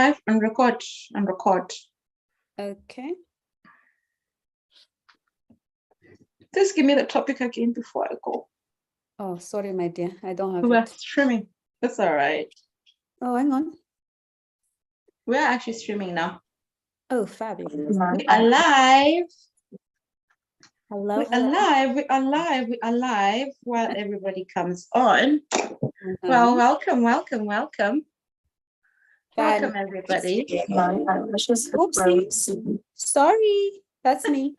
live and record and record. Okay. Just give me the topic again before I go. Oh, sorry, my dear. I don't have We're it. streaming. That's all right. Oh, hang on. We're actually streaming now. Oh, fabulous. We are live. Hello. We are live. We are live. We are live while everybody comes on. Well, welcome, welcome, welcome. Welcome, everybody. Oopsies. Sorry, that's me.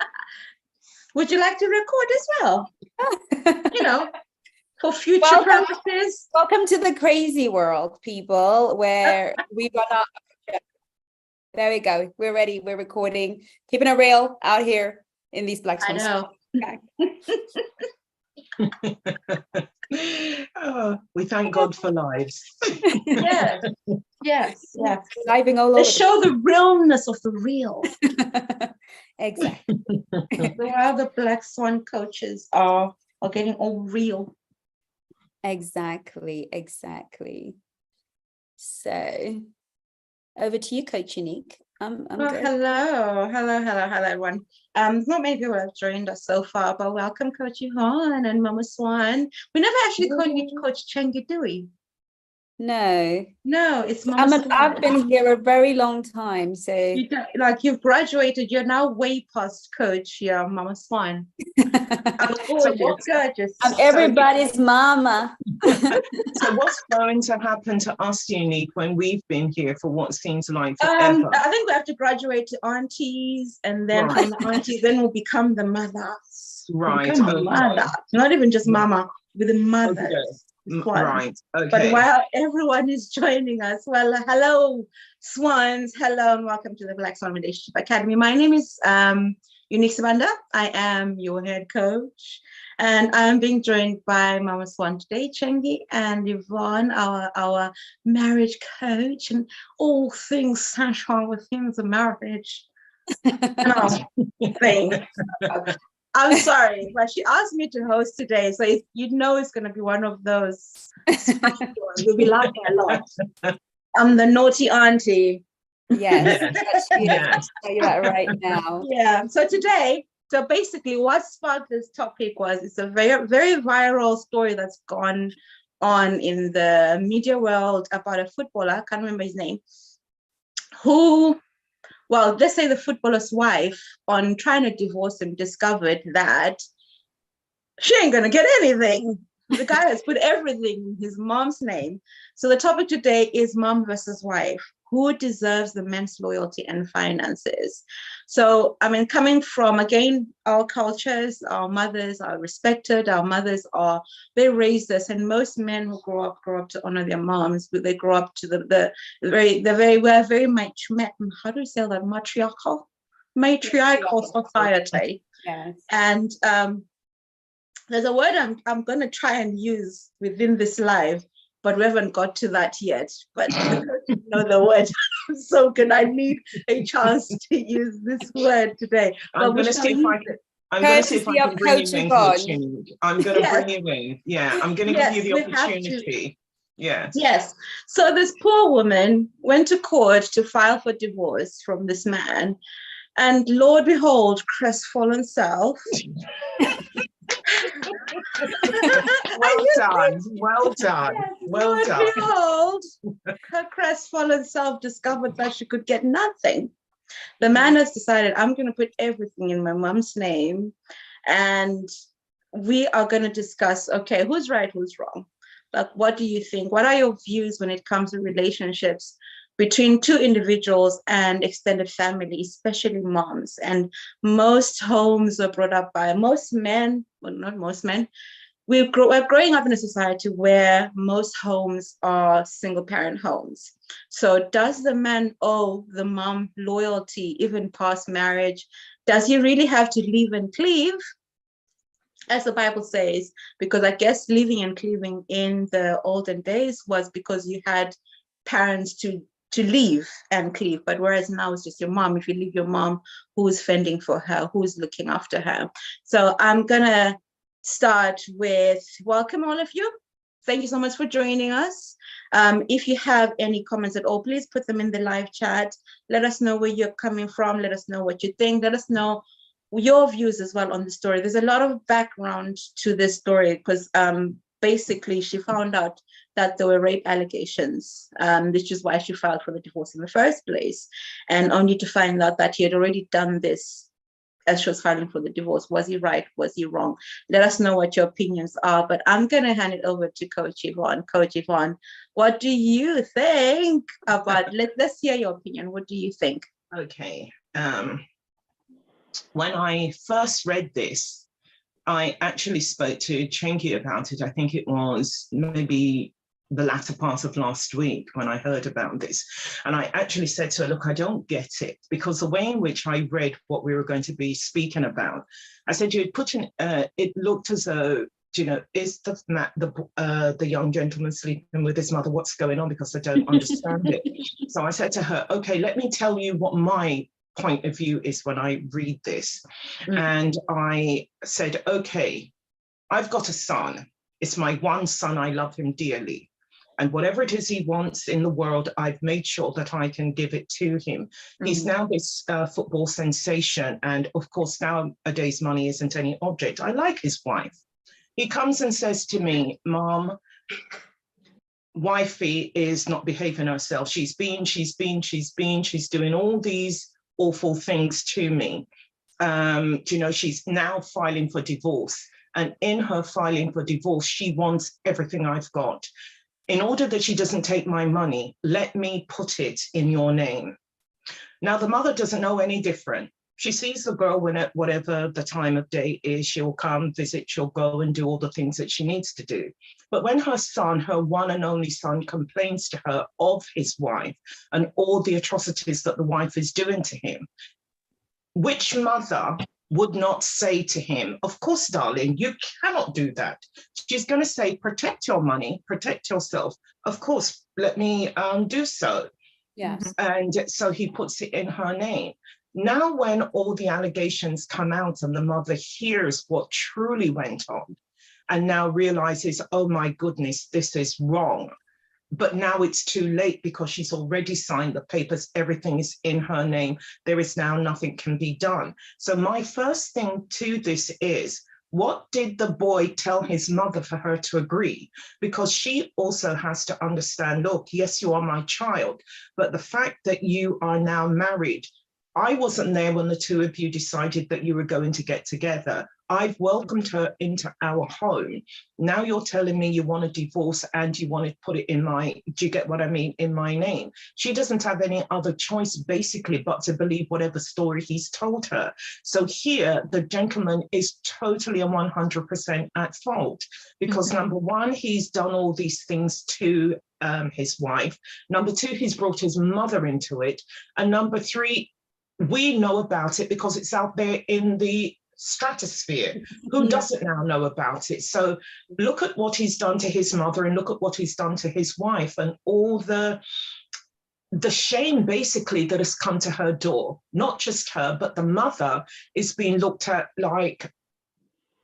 Would you like to record as well? You know, for future purposes. Welcome to the crazy world, people, where we run out. There we go. We're ready. We're recording. Keeping it real out here in these black swans. I know. Oh, we thank God for lives. Yes, yes, yes. Living all over. They show the realness of the real. Exactly. While the black swan coaches are getting all real. Exactly. So, over to you, Coach Unique. I'm good. Hello, everyone. Not many people have joined us so far, but welcome, Coach Yvonne and Mama Swan. We never actually called you Coach Chengi, do we? No, it's Mama Swan. I've been here a very long time, so you've graduated. You're now way past Coach. Yeah, Mama Swan. I'm gorgeous. I'm everybody's mama. So what's going to happen to us, Unique, when we've been here for what seems like forever? I think we have to graduate to aunties, and then from the aunties, then we'll become the mothers. Right. Mother. Not even just mama, with the mothers. Okay. Right. Okay. But while everyone is joining us, well, hello, Swans. Hello, and welcome to the Black Swan Relationship Academy. My name is Unique Sabanda. I am your head coach, and I'm being joined by Mama Swan today, Chengi, and Yvonne, our marriage coach, and all things sensual within the marriage thing. I'm sorry, but she asked me to host today, so it's going to be one of those. We'll be laughing a lot. I'm the naughty auntie. Yes. Yes. Tell you that right now. Yeah. So today, basically, what sparked this topic was it's a very, very viral story that's gone on in the media world about a footballer. I can't remember his name. Well, let's say the footballer's wife, on trying to divorce him, discovered that she ain't gonna get anything. The guy has put everything in his mom's name. So the topic today is mom versus wife. Who deserves the man's loyalty and finances? So, I mean, coming from, again, our cultures, our mothers are respected, our mothers they raised us, and most men who grow up to honor their moms, but they grow up to we're very much, how do you say that, matriarchal society. Yes. And there's a word I'm going to try and use within this live, but we haven't got to that yet. But you know the word. So good. I need a chance to use this word today. I'm going to see if I can bring you in, Coach Unique. I'm going to bring you in. Yeah, I'm going to give you the opportunity. Yes. Yes. So this poor woman went to court to file for divorce from this man. And Lord behold, crestfallen self. Well done. Behold, her crestfallen self discovered that she could get nothing. The man has decided, I'm going to put everything in my mom's name, and we are going to discuss, okay, who's right, who's wrong? Like, what do you think? What are your views when it comes to relationships between two individuals and extended family, especially moms? And most homes are brought up by most men, well, not most men. We're growing up in a society where most homes are single parent homes. So does the man owe the mom loyalty even past marriage? Does he really have to leave and cleave, as the Bible says? Because I guess living and cleaving in the olden days was because you had parents to leave and cleave, but whereas now it's just your mom. If you leave your mom, who's fending for her, who's looking after her? So I'm gonna start with welcome all of you. Thank you so much for joining us. If you have any comments at all, please put them in the live chat. Let us know where you're coming from. Let us know what you think. Let us know your views as well on the story. There's a lot of background to this story because basically she found out that there were rape allegations, which is why she filed for the divorce in the first place, and only to find out that he had already done this as she was filing for the divorce. Was he right? Was he wrong? Let us know what your opinions are. But I'm going to hand it over to Coach Yvonne. Coach Yvonne, what do you think about, let's hear your opinion. What do you think? Okay. When I first read this, I actually spoke to Chengi about it. I think it was maybe the latter part of last week when I heard about this. And I actually said to her, look, I don't get it, because the way in which I read what we were going to be speaking about, I said, you had put in, it looked as though, you know, is the young gentleman sleeping with his mother? What's going on? Because I don't understand it. So I said to her, okay, let me tell you what my point of view is when I read this. And I said, okay, I've got a son. It's my one son. I love him dearly. And whatever it is he wants in the world, I've made sure that I can give it to him. He's now this football sensation. And of course, nowadays, money isn't any object. I like his wife. He comes and says to me, Mom, wifey is not behaving herself. She's doing all these awful things to me. You know, she's now filing for divorce. And in her filing for divorce, she wants everything I've got. In order that she doesn't take my money, let me put it in your name. Now, the mother doesn't know any different. She sees the girl when at whatever the time of day is, she'll come visit, she'll go and do all the things that she needs to do. But when her son, her one and only son, complains to her of his wife and all the atrocities that the wife is doing to him, which mother would not say to him, of course, darling, you cannot do that. She's going to say, protect your money, protect yourself. Of course, let me do so. Yes. And so he puts it in her name. Now, when all the allegations come out and the mother hears what truly went on and now realizes, oh my goodness, this is wrong. But now it's too late because she's already signed the papers. Everything is in her name. There is now nothing can be done. So my first thing to this is, what did the boy tell his mother for her to agree? Because she also has to understand, look, yes, you are my child, but the fact that you are now married, I wasn't there when the two of you decided that you were going to get together. I've welcomed her into our home. Now you're telling me you want a divorce and you want to put it in my, do you get what I mean, in my name? She doesn't have any other choice basically but to believe whatever story he's told her. So here the gentleman is totally and 100% at fault because number one, he's done all these things to his wife. Number two, he's brought his mother into it. And number three, we know about it because it's out there in the stratosphere. Who doesn't now know about it? So look at what he's done to his mother and look at what he's done to his wife and all the shame basically that has come to her door. Not just her, but the mother is being looked at like,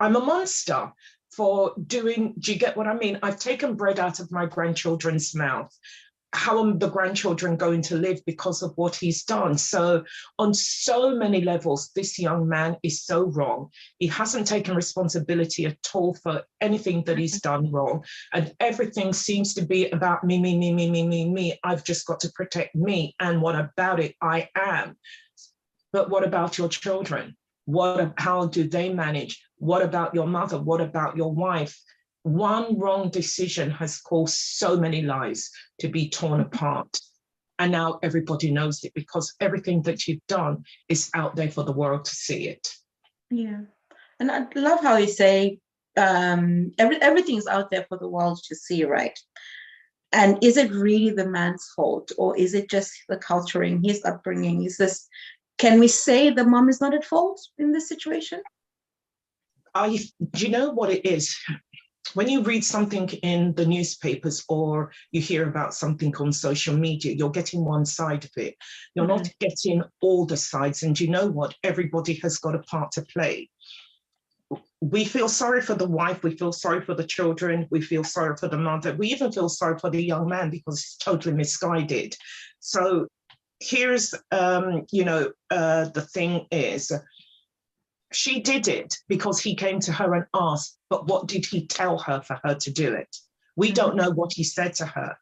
I'm a monster for doing, do you get what I mean? I've taken bread out of my grandchildren's mouth. How are the grandchildren going to live because of what he's done? So on so many levels, this young man is so wrong. He hasn't taken responsibility at all for anything that he's done wrong. And everything seems to be about me, me, me, me, me, me, me. I've just got to protect me. And what about it? I am. But what about your children? How do they manage? What about your mother? What about your wife? One wrong decision has caused so many lives to be torn apart. And now everybody knows it because everything that you've done is out there for the world to see it. Yeah. And I love how you say everything's out there for the world to see, right? And is it really the man's fault or is it just the culturing, his upbringing? Can we say the mom is not at fault in this situation? Do you know what it is? When you read something in the newspapers or you hear about something on social media, you're getting one side of it. You're not getting all the sides. And you know what? Everybody has got a part to play. we feel sorry for the wife, we feel sorry for the children, we feel sorry for the mother, we even feel sorry for the young man because he's totally misguided. So here's, the thing is, she did it because he came to her and asked, but what did he tell her for her to do it? We don't know what he said to her.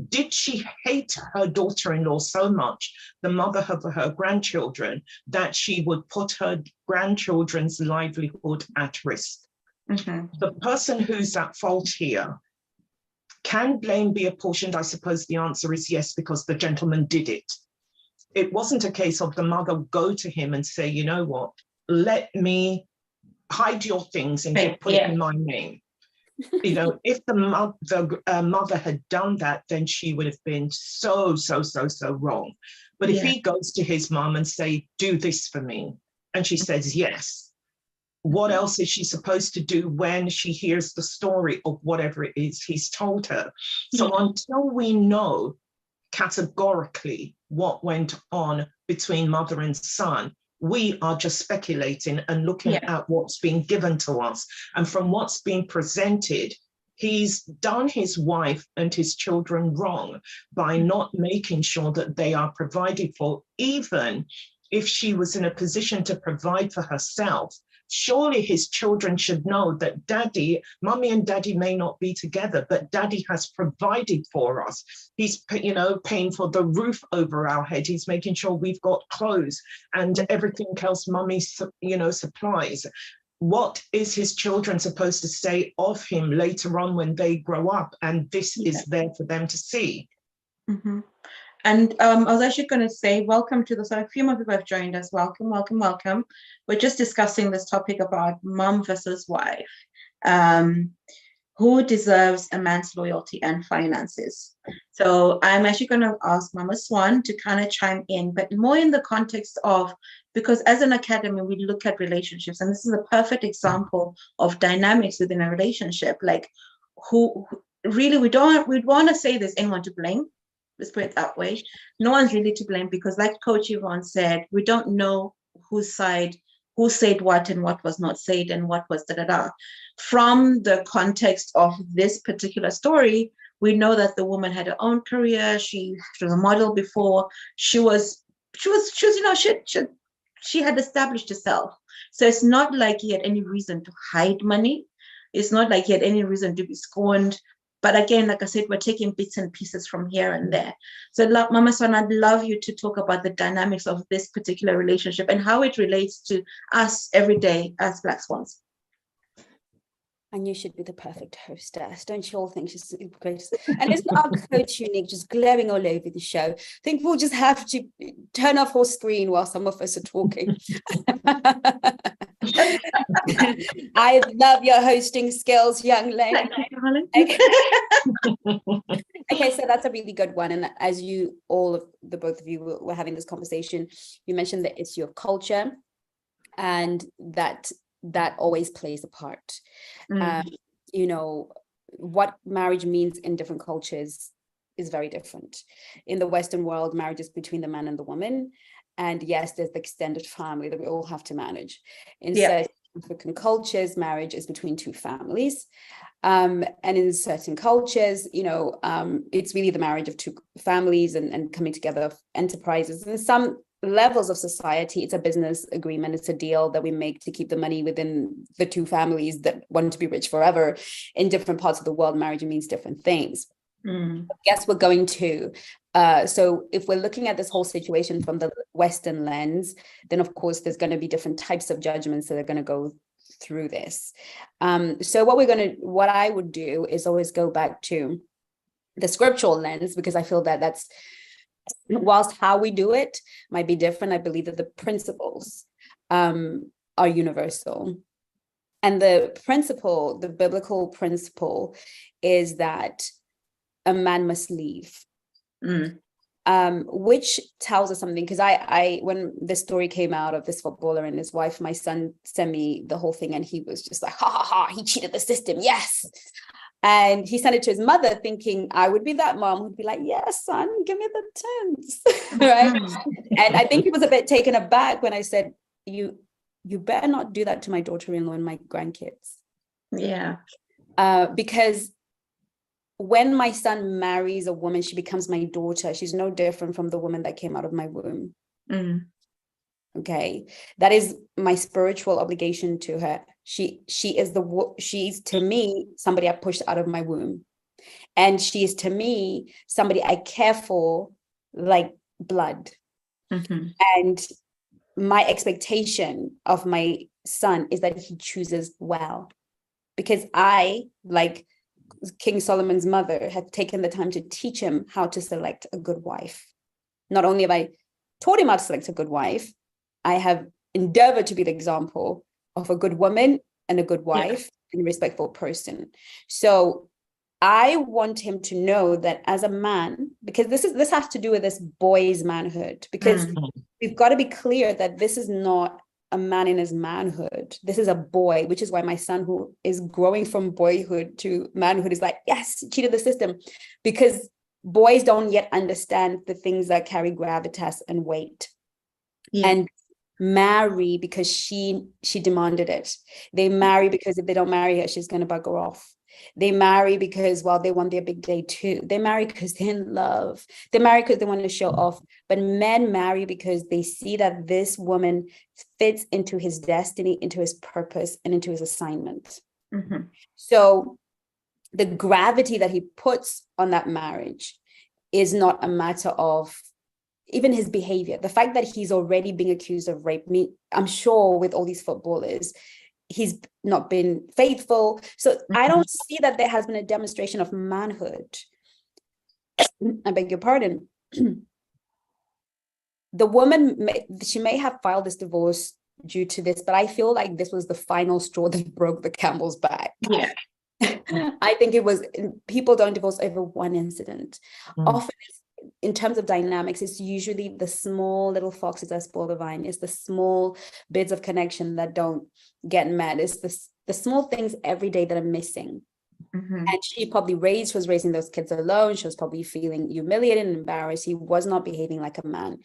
Did she hate her daughter-in-law so much, the mother of her grandchildren, that she would put her grandchildren's livelihood at risk? The person who's at fault here, can blame be apportioned? I suppose the answer is yes, because the gentleman did it. It wasn't a case of the mother go to him and say, you know what, let me hide your things and put it in my name. If the mother had done that, then she would have been so wrong. But if he goes to his mom and say, do this for me, and she says yes, what else is she supposed to do when she hears the story of whatever it is he's told her? So until we know categorically what went on between mother and son, we are just speculating and looking at what's being given to us. And from what's being presented, he's done his wife and his children wrong by not making sure that they are provided for, even if she was in a position to provide for herself. Surely his children should know that mommy and daddy may not be together, but daddy has provided for us. He's, paying for the roof over our head. He's making sure we've got clothes and everything else mommy, supplies. What is his children supposed to say of him later on when they grow up? And this is there for them to see. And I was actually going to say, welcome to a few more people have joined us. Welcome. We're just discussing this topic about mom versus wife. Who deserves a man's loyalty and finances? So I'm actually going to ask Mama Swan to kind of chime in, but more in the context of, because as an academy, we look at relationships, and this is a perfect example of dynamics within a relationship. Like, who really, we'd want to say there's anyone to blame. Let's put it that way. No one's really to blame, because like Coach Yvonne said, we don't know who said what and what was not said and what was da-da-da. From the context of this particular story, we know that the woman had her own career. She was a model before. She had established herself. So it's not like he had any reason to hide money. It's not like he had any reason to be scorned. But again, like I said, we're taking bits and pieces from here and there. So Mama Swan, I'd love you to talk about the dynamics of this particular relationship and how it relates to us every day as Black Swans. And you should be the perfect hostess. Don't you all think she's super great? And isn't our coach unique, just glaring all over the show? I think we'll just have to turn off our screen while some of us are talking. I love your hosting skills, young lady. Okay, so that's a really good one. And as both of you were having this conversation, you mentioned the issue of culture, and that always plays a part. What marriage means in different cultures is very different. In the Western world, marriage is between the man and the woman. And yes, there's the extended family that we all have to manage. In certain African cultures, marriage is between two families. And in certain cultures, it's really the marriage of two families and coming together of enterprises. In some levels of society, it's a business agreement. It's a deal that we make to keep the money within the two families that want to be rich forever. In different parts of the world, marriage means different things. I guess we're going to. So if we're looking at this whole situation from the Western lens, then of course there's going to be different types of judgments that are going to go through this. So what I would do is always go back to the scriptural lens, because I feel that that's, whilst how we do it might be different, I believe that the principles are universal. And the biblical principle is that a man must leave, which tells us something. Because I when this story came out of this footballer and his wife, my son sent me the whole thing, and he was just like, ha ha ha, he cheated the system, yes. And he sent it to his mother, thinking I would be that mom who'd be like, yes, son, give me the tens, right? And I think he was a bit taken aback when I said, you you better not do that to my daughter-in-law and my grandkids. Yeah. Because when my son marries a woman, she becomes my daughter. She's no different from the woman that came out of my womb. Mm. Okay, that is my spiritual obligation to her. She's to me somebody I pushed out of my womb, and she is to me somebody I care for like blood. Mm-hmm. And my expectation of my son is that he chooses well, because I, like King Solomon's mother, had taken the time to teach him how to select a good wife. Not only have I taught him how to select a good wife, I have endeavored to be the example of a good woman and a good wife and a respectful person. So I want him to know that as a man, because this has to do with this boy's manhood, because we've got to be clear that this is not a man in his manhood. This is a boy, which is why my son, who is growing from boyhood to manhood, is like, yes, cheated the system, because boys don't yet understand the things that carry gravitas and weight. And marry because she demanded it. They marry because if they don't marry her, she's going to bugger off. They marry because, well, they want their big day too. They marry because they're in love. They marry because they want to show off. But men marry because they see that this woman fits into his destiny, into his purpose, and into his assignment. Mm-hmm. So the gravity that he puts on that marriage is not a matter of even his behavior. The fact that he's already being accused of rape, I'm sure with all these footballers, he's not been faithful. So I don't see that there has been a demonstration of manhood. I beg your pardon. The woman, she may have filed this divorce due to this, but I feel like this was the final straw that broke the camel's back. Yeah. I think it was, people don't divorce over one incident. Often in terms of dynamics, it's usually the small little foxes that spoil the vine. It's the small bits of connection that don't get met. It's the small things every day that are missing. Mm-hmm. And she probably was raising those kids alone. She was probably feeling humiliated and embarrassed. He was not behaving like a man.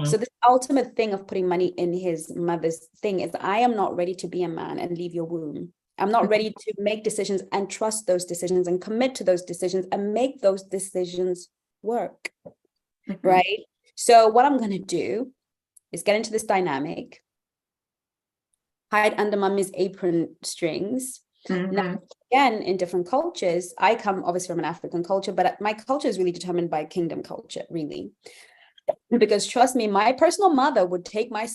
So this ultimate thing of putting money in his mother's thing is, I am not ready to be a man and leave your womb. I'm not ready to make decisions and trust those decisions and commit to those decisions and make those decisions work. Right? So what I'm going to do is get into this dynamic, hide under mommy's apron strings. Now, again, in different cultures, I come obviously from an African culture, but my culture is really determined by kingdom culture, really. Because trust me, my personal mother would take my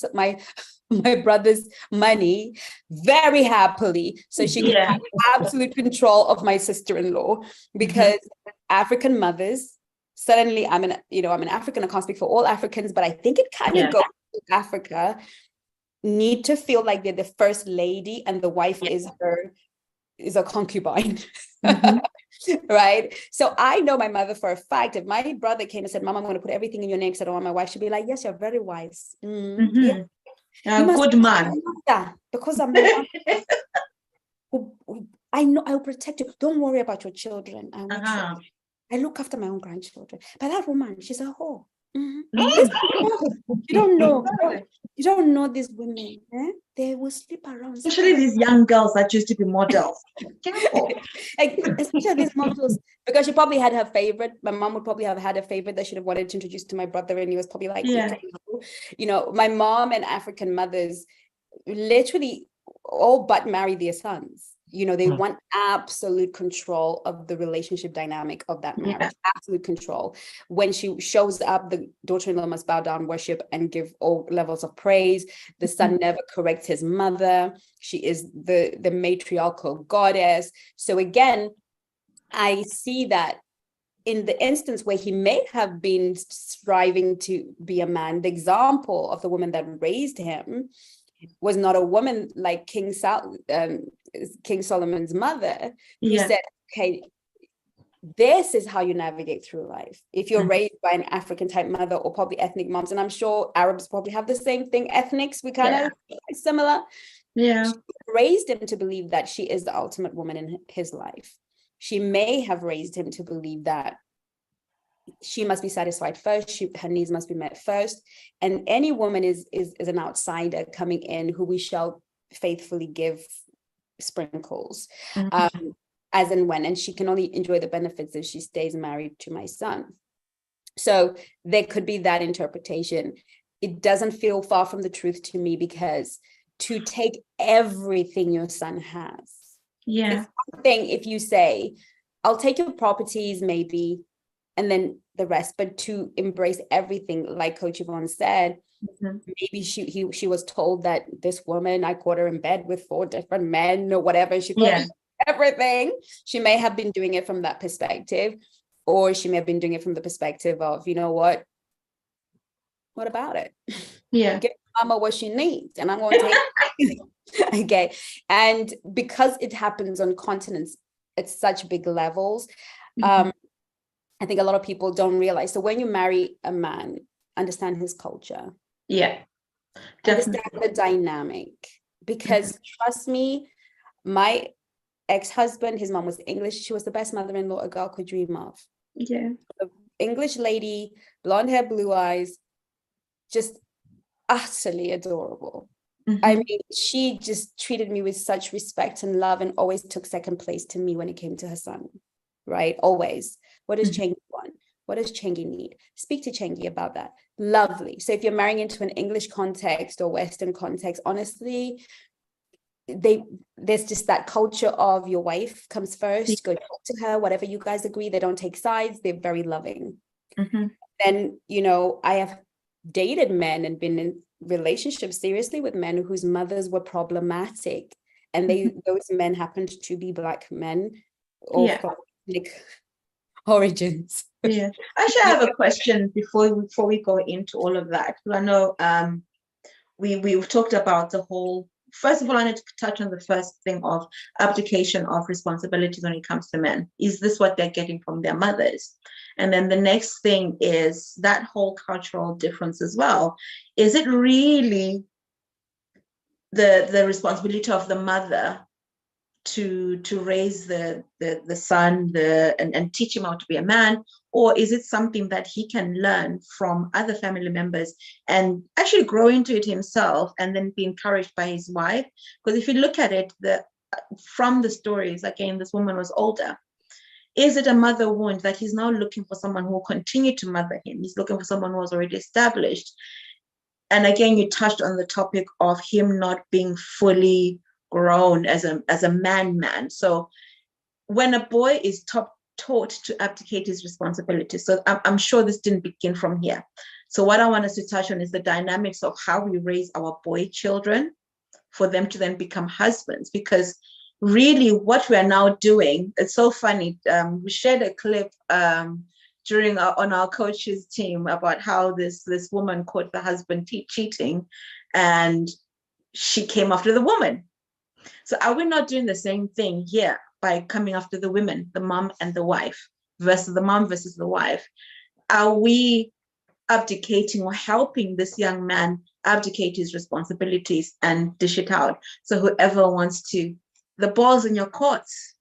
brother's money very happily, so she could have absolute control of my sister-in-law. Because African mothers, suddenly I'm an African. I can't speak for all Africans, but I think it kind of goes to Africa, need to feel like they're the first lady and the wife is a concubine. Right? So I know my mother for a fact. If my brother came and said, Mom, I'm going to put everything in your name because I don't want my wife, she'd be like, yes, you're very wise. Yeah. Good man. Because I'm I know I'll protect you. Don't worry about your children. I look after my own grandchildren. But that woman, she's a whore. You don't know. You don't know these women. They will sleep around. Especially these young girls that used to be models. Careful. Especially these models. Because she probably had her favorite. My mom would probably have had a favorite that she'd have wanted to introduce to my brother. And he was probably like, my mom and African mothers literally all but marry their sons. They want absolute control of the relationship dynamic of that marriage, absolute control. When she shows up, the daughter-in-law must bow down, worship, and give all levels of praise. The son never corrects his mother. She is the matriarchal goddess. So again, I see that in the instance where he may have been striving to be a man, the example of the woman that raised him was not a woman like King Solomon's mother, who said, okay, this is how you navigate through life. If you're raised by an African type mother, or probably ethnic moms, and I'm sure Arabs probably have the same thing, ethnics, we kind of similar. She raised him to believe that she is the ultimate woman in his life. She may have raised him to believe that she must be satisfied first. Her needs must be met first. And any woman is an outsider coming in who we shall faithfully give sprinkles, as and when. And she can only enjoy the benefits if she stays married to my son. So there could be that interpretation. It doesn't feel far from the truth to me, because to take everything your son has. Yeah. It's one thing if you say, I'll take your properties maybe, and then the rest, but to embrace everything, like Coach Yvonne said, maybe she was told that this woman, I caught her in bed with 4 different men or whatever. She thought everything. She may have been doing it from that perspective, or she may have been doing it from the perspective of, you know what about it? Yeah. Give mama what she needs, and I'm going to take it. Okay. And because it happens on continents at such big levels, I think a lot of people don't realize. So when you marry a man, understand his culture. Yeah. Definitely. Understand the dynamic. Because trust me, my ex-husband, his mom was English. She was the best mother-in-law a girl could dream of. Yeah. The English lady, blonde hair, blue eyes, just utterly adorable. I mean, she just treated me with such respect and love, and always took second place to me when it came to her son, right? Always. What does Chengi want? What does Chengi need? Speak to Chengi about that. Lovely. So if you're marrying into an English context or Western context, honestly, there's just that culture of your wife comes first, go talk to her, whatever you guys agree. They don't take sides. They're very loving. Then, you know, I have dated men and been in relationships seriously with men whose mothers were problematic, and those men happened to be Black men or from ethnic origins. Yeah. Actually, I have a question before we go into all of that. I know we've talked about the whole. First of all, I need to touch on the first thing of abdication of responsibilities when it comes to men. Is this what they're getting from their mothers? And then the next thing is that whole cultural difference as well. Is it really the responsibility of the mother to raise the son and teach him how to be a man, or is it something that he can learn from other family members and actually grow into it himself and then be encouraged by his wife? Because if you look at it, from the stories, again, this woman was older. Is it a mother wound that he's now looking for someone who will continue to mother him? He's looking for someone who was already established. And again, you touched on the topic of him not being fully grown as a man. So when a boy is taught to abdicate his responsibilities, so I'm sure this didn't begin from here. So what I want us to touch on is the dynamics of how we raise our boy children for them to then become husbands, because really what we are now doing, it's so funny. We shared a clip on our coach's team about how this woman caught the husband cheating, and she came after the woman. So are we not doing the same thing here by coming after the women, the mom and the wife, versus the mom versus the wife? Are we abdicating or helping this young man abdicate his responsibilities and dish it out? So whoever wants to, the ball's in your courts.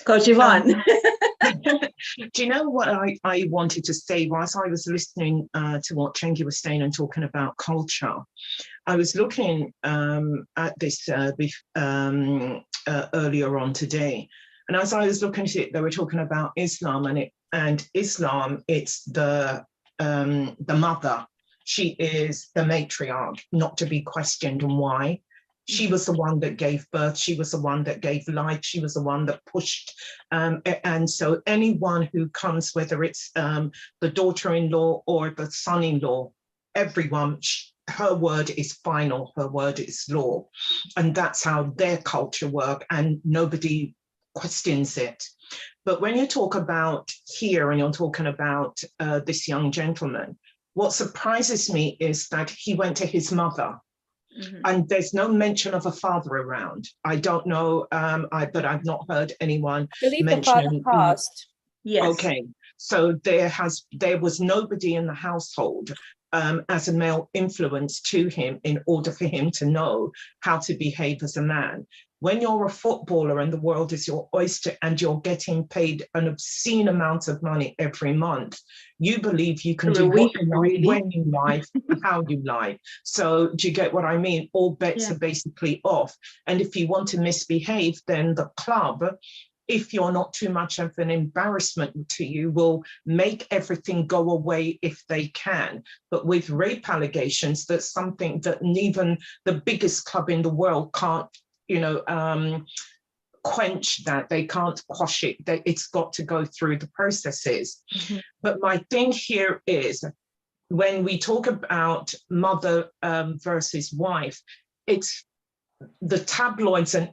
Coach Yvonne. Do you know what I wanted to say whilst I was listening to what Chengi was saying and talking about culture? I was looking at this earlier on today, and as I was looking at it, they were talking about Islam, and Islam, it's the mother. She is the matriarch, not to be questioned, and why. She was the one that gave birth. She was the one that gave life. She was the one that pushed. And so anyone who comes, whether it's the daughter-in-law or the son-in-law, everyone, her word is final. Her word is law. And that's how their culture works, and nobody questions it. But when you talk about here and you're talking about this young gentleman, what surprises me is that he went to his mother. And there's no mention of a father around. I don't know, but I've not heard anyone mention. The father passed. Yes. Okay, so there was nobody in the household. as a male influence to him in order for him to know how to behave as a man. When you're a footballer and the world is your oyster and you're getting paid an obscene amount of money every month, you believe you can do what you like, when you like, how you like. So do you get what I mean? All bets are basically off. And if you want to misbehave, then the club, if you're not too much of an embarrassment to you, will make everything go away if they can. But with rape allegations, that's something that even the biggest club in the world can't, quench that. They can't quash it. It's got to go through the processes. Mm-hmm. But my thing here is, when we talk about mother versus wife, it's the tabloids and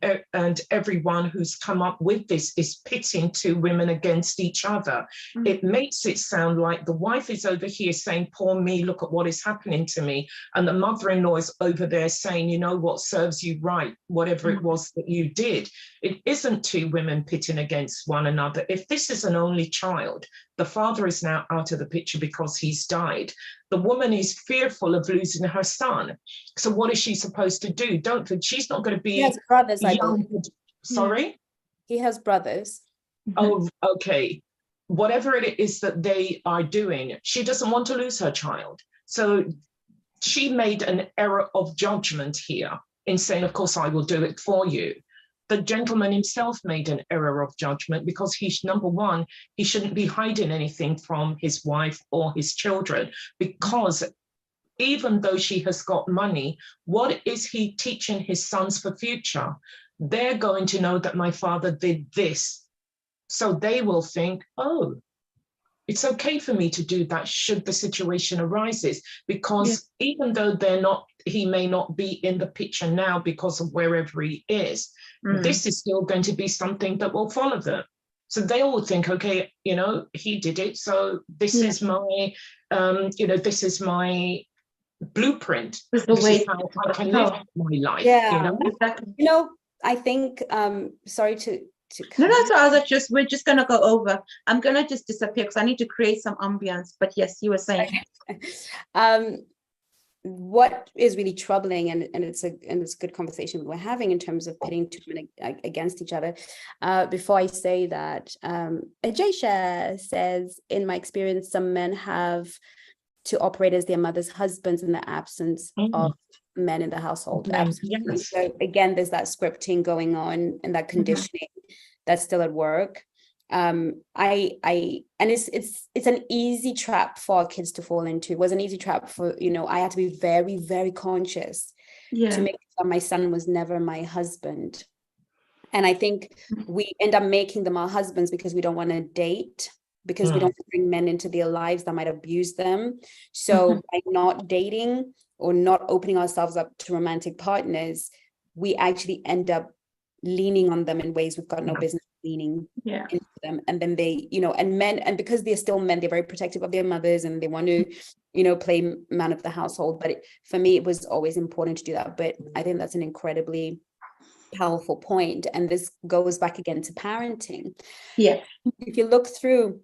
everyone who's come up with this is pitting two women against each other. Mm-hmm. It makes it sound like the wife is over here saying, poor me, look at what is happening to me. And the mother-in-law is over there saying, you know what serves you right, whatever it was that you did. It isn't two women pitting against one another. If this is an only child, the father is now out of the picture because he's died. The woman is fearful of losing her son. So what is she supposed to do? She's not going to be. He has brothers, young. Sorry? He has brothers. Oh, okay. Whatever it is that they are doing, she doesn't want to lose her child. So she made an error of judgment here in saying, of course, I will do it for you. The gentleman himself made an error of judgment because number one, he shouldn't be hiding anything from his wife or his children, because even though she has got money, what is he teaching his sons for future? They're going to know that my father did this. So they will think, oh, it's okay for me to do that should the situation arises, because even though he may not be in the picture now because of wherever he is, this is still going to be something that will follow them. So they all think, okay, he did it. So this is my, this is my blueprint. This is how I can live my life. Yeah. I think, sorry to No, we're just gonna go over. I'm gonna just disappear because I need to create some ambience. But yes, you were saying. What is really troubling, and it's a good conversation we're having in terms of pitting two women against each other. Before I say that, Ajaisha says, in my experience, some men have to operate as their mother's husbands in the absence of men in the household. Absolutely. Yes. So again, there's that scripting going on and that conditioning that's still at work. And it's an easy trap for our kids to fall into. It was an easy trap for, I had to be very, very conscious to make sure my son was never my husband. And I think we end up making them our husbands because we don't want to date, because we don't bring men into their lives that might abuse them. So by not dating or not opening ourselves up to romantic partners, we actually end up leaning on them in ways we've got no business leaning into them. And then they, and men, and because they're still men, they're very protective of their mothers and they want to, play man of the household. But for me, it was always important to do that. But I think that's an incredibly powerful point. And this goes back again to parenting. Yeah. If you look through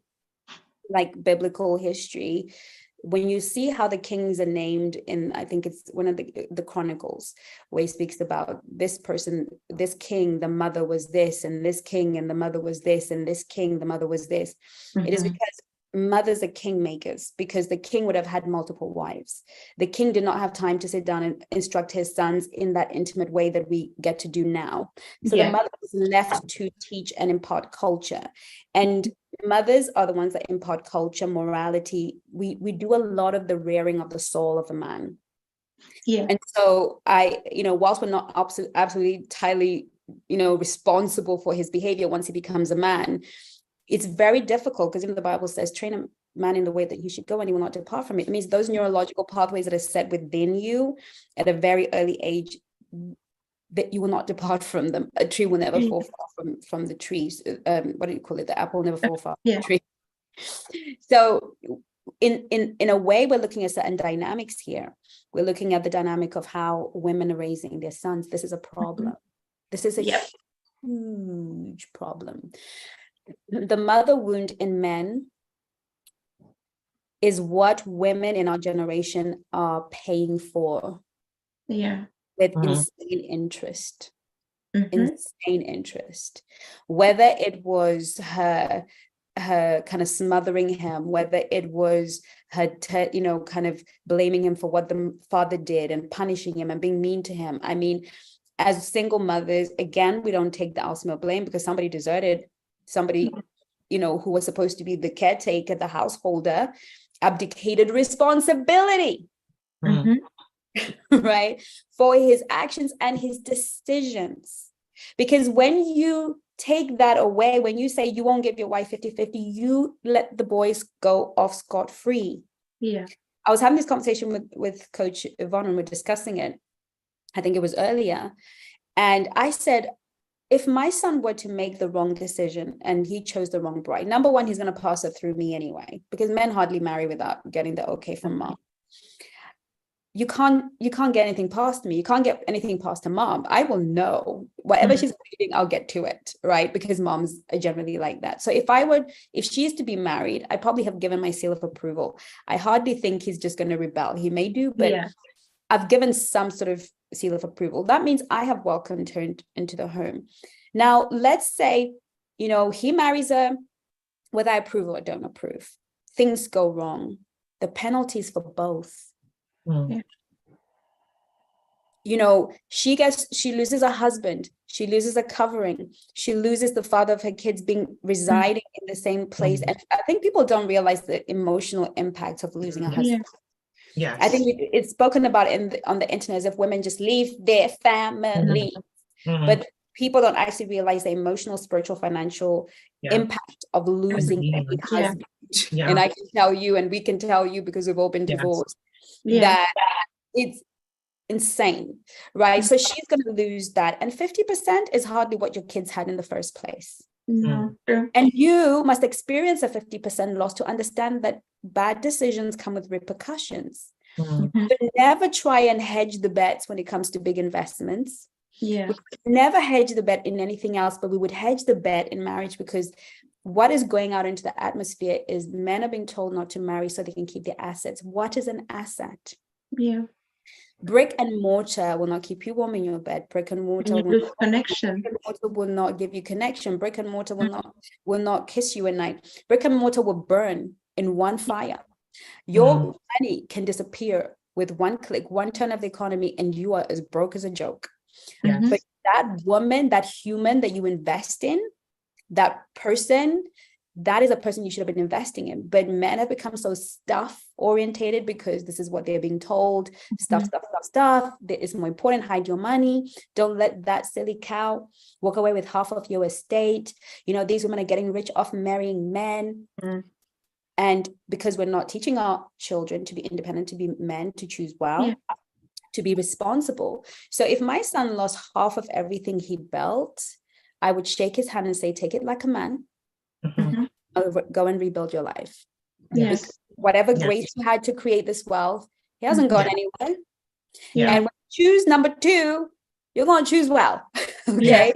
like biblical history, when you see how the kings are named in, I think it's one of the Chronicles, where he speaks about this person, this king, the mother was this, and this king, and the mother was this, and this king, the mother was this. It is because mothers are kingmakers, because the king would have had multiple wives. The king did not have time to sit down and instruct his sons in that intimate way that we get to do now. So the mother was left to teach and impart culture. And mothers are the ones that impart culture, morality. We do a lot of the rearing of the soul of a man. Yeah. And so whilst we're not absolutely entirely, responsible for his behavior once he becomes a man, it's very difficult, because even the Bible says, train a man in the way that he should go and he will not depart from it. It means those neurological pathways that are set within you at a very early age, that you will not depart from them. A tree will never fall far from the trees. What do you call it? The apple never fall far from the tree. So in a way, we're looking at certain dynamics here. We're looking at the dynamic of how women are raising their sons. This is a problem. This is a huge problem. The mother wound in men is what women in our generation are paying for. Yeah. With Mhm. insane interest. Mhm. Insane interest. Whether it was her kind of smothering him, whether it was her kind of blaming him for what the father did and punishing him and being mean to him. I mean, as single mothers, again, we don't take the ultimate blame because somebody deserted somebody, who was supposed to be the caretaker, the householder, abdicated responsibility. Mhm. Right, for his actions and his decisions. Because when you take that away, when you say you won't give your wife 50-50, you let the boys go off scot-free. Yeah. I was having this conversation with Coach Yvonne, and we're discussing it. I think it was earlier. And I said, if my son were to make the wrong decision and he chose the wrong bride, number one, he's going to pass it through me anyway, because men hardly marry without getting the okay from mom. You can't get anything past me. You can't get anything past her mom. I will know whatever she's doing, I'll get to it, right? Because moms are generally like that. So if she is to be married, I probably have given my seal of approval. I hardly think he's just going to rebel. He may do, but I've given some sort of seal of approval. That means I have welcomed her into the home. Now, let's say, he marries her whether I approve or don't approve. Things go wrong. The penalties for both. Mm. She loses a husband, she loses a covering, she loses the father of her kids residing in the same place. And I think people don't realize the emotional impact of losing a husband. Yes. I think it's spoken about on the internet as if women just leave their family, but people don't actually realize the emotional, spiritual, financial impact of losing a husband. And I can tell you, and we can tell you because we've all been divorced, that it's insane, right? So she's going to lose that. And 50% is hardly what your kids had in the first place. No. And you must experience a 50% loss to understand that bad decisions come with repercussions. But never try and hedge the bets when it comes to big investments. We never hedge the bet in anything else, but we would hedge the bet in marriage, because what is going out into the atmosphere is men are being told not to marry so they can keep their assets. What is an asset? Brick and mortar will not keep you warm in your bed. Brick and mortar will not give you connection. Brick and mortar will not kiss you at night. Brick and mortar will burn in one fire. Your money can disappear with one click, one turn of the economy, and you are as broke as a joke. But that woman, that human that you invest in, that person, that is a person you should have been investing in. But men have become so stuff orientated because this is what they're being told. Stuff. That is more important. Hide your money. Don't let that silly cow walk away with half of your estate. These women are getting rich off marrying men. And because we're not teaching our children to be independent, to be men, to choose well, to be responsible. So if my son lost half of everything he built, I would shake his hand and say, take it like a man. Go and rebuild your life. Whatever grace you had to create this wealth, he hasn't gone anywhere. And when you choose number two, you're going to choose well. Okay.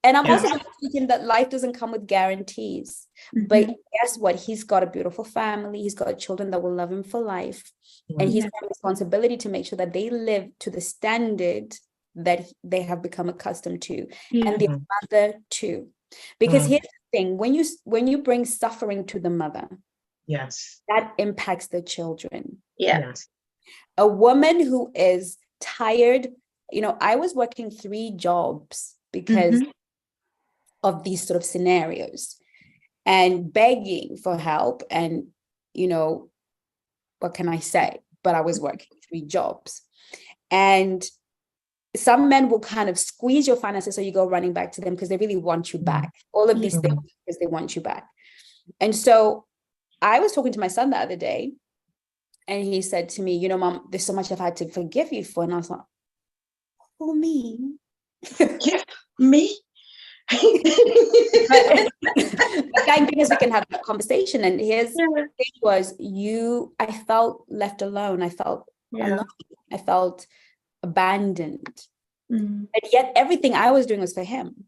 And I'm also thinking that life doesn't come with guarantees. But guess what? He's got a beautiful family. He's got children that will love him for life. And he's got a responsibility to make sure that they live to the standard that they have become accustomed to. And their mother too. Because here's the thing, when you bring suffering to the mother, that impacts the children. A woman who is tired, I was working 3 jobs because of these sort of scenarios and begging for help. And, what can I say? But I was working 3 jobs. And some men will kind of squeeze your finances so you go running back to them because they really want you back. All of these things because they want you back. And so I was talking to my son the other day, and he said to me, Mom, there's so much I've had to forgive you for. And I was like, who, me? Me? But thank goodness we can have that conversation. And his thing was, I felt left alone. I felt alone. I felt abandoned. But yet everything I was doing was for him,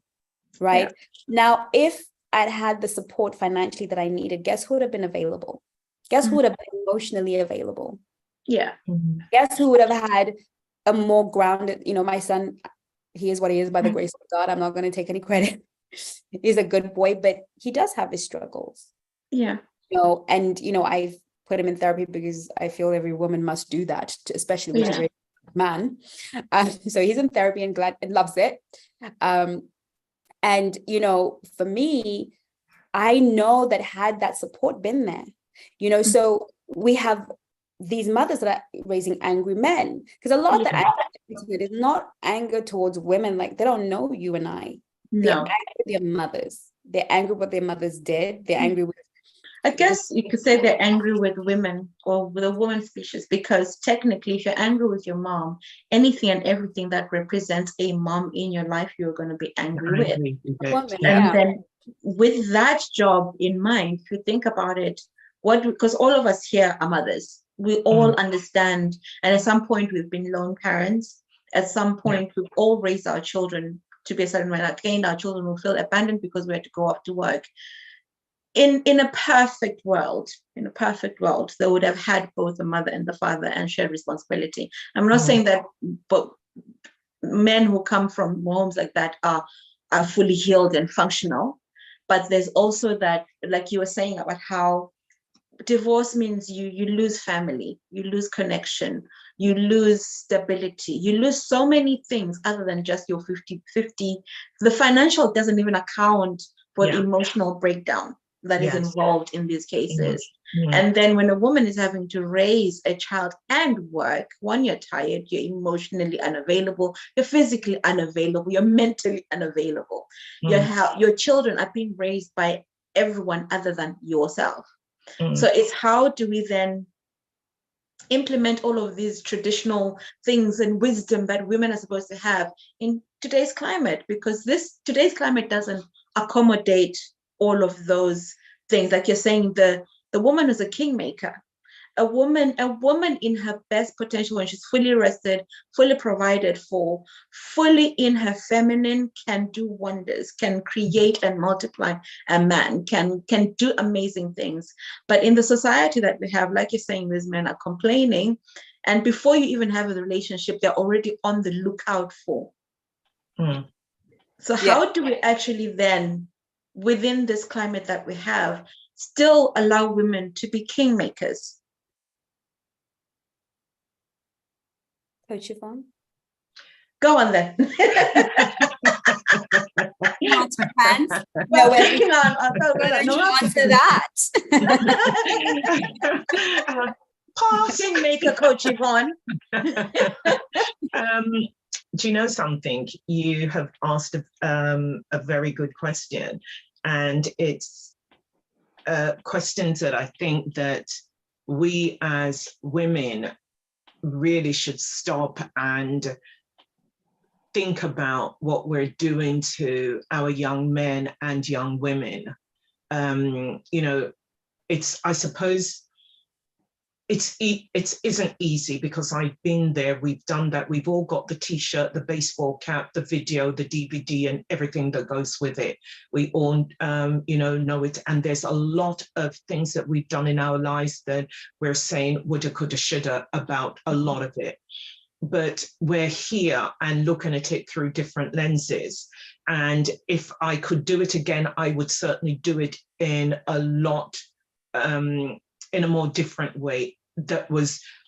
right? Now, if I'd had the support financially that I needed, guess who would have been available? Guess who would have been emotionally available? Yeah. Guess who would have had a more grounded, my son, he is what he is by the grace of God. I'm not going to take any credit. He's a good boy, but he does have his struggles. Yeah. And I've put him in therapy because I feel every woman must do that, especially when she's raising a man. So he's in therapy and loves it. And for me, I know that had that support been there, so we have these mothers that are raising angry men, because a lot of the anger is not anger towards women. Like, they don't know you and I. They're angry with their mothers. They're angry with what their mothers did. They're angry with, I guess you could say they're angry with women or with a woman species, because technically, if you're angry with your mom, anything and everything that represents a mom in your life, you're going to be angry with. And then with that job in mind, if you think about it, because all of us here are mothers, we all understand, and at some point we've been lone parents. At some point, we've all raised our children to be a certain way. Again, our children will feel abandoned because we had to go off to work. In a perfect world, they would have had both the mother and the father and shared responsibility. I'm not saying that, but men who come from homes like that are fully healed and functional. But there's also that, like you were saying, about how divorce means you lose family, you lose connection, you lose stability, you lose so many things other than just your 50-50. The financial doesn't even account for the emotional breakdown that is involved in these cases. And then when a woman is having to raise a child and work, one, you're tired, you're emotionally unavailable, you're physically unavailable, you're mentally unavailable. Your children are being raised by everyone other than yourself. So it's how do we then implement all of these traditional things and wisdom that women are supposed to have in today's climate, because today's climate doesn't accommodate all of those things. Like you're saying, the woman is a kingmaker. A woman in her best potential, when she's fully rested, fully provided for, fully in her feminine, can do wonders, can create and multiply a man, can do amazing things. But in the society that we have, like you're saying, these men are complaining, and before you even have a relationship, they're already on the lookout for. So how do we actually then, within this climate that we have, still allow women to be kingmakers? Coach Yvonne? Go on then. Hands? No, we're taking on. Answer that. Kingmaker, Coach Yvonne. Do you know something? You have asked a very good question, and it's questions that I think that we as women really should stop and think about what we're doing to our young men and young women. I suppose it isn't easy, because I've been there, we've done that, we've all got the t-shirt, the baseball cap, the video, the DVD, and everything that goes with it. We all know it, and there's a lot of things that we've done in our lives that we're saying woulda, coulda, shoulda about a lot of it. But we're here and looking at it through different lenses, and if I could do it again, I would certainly do it in a more different way.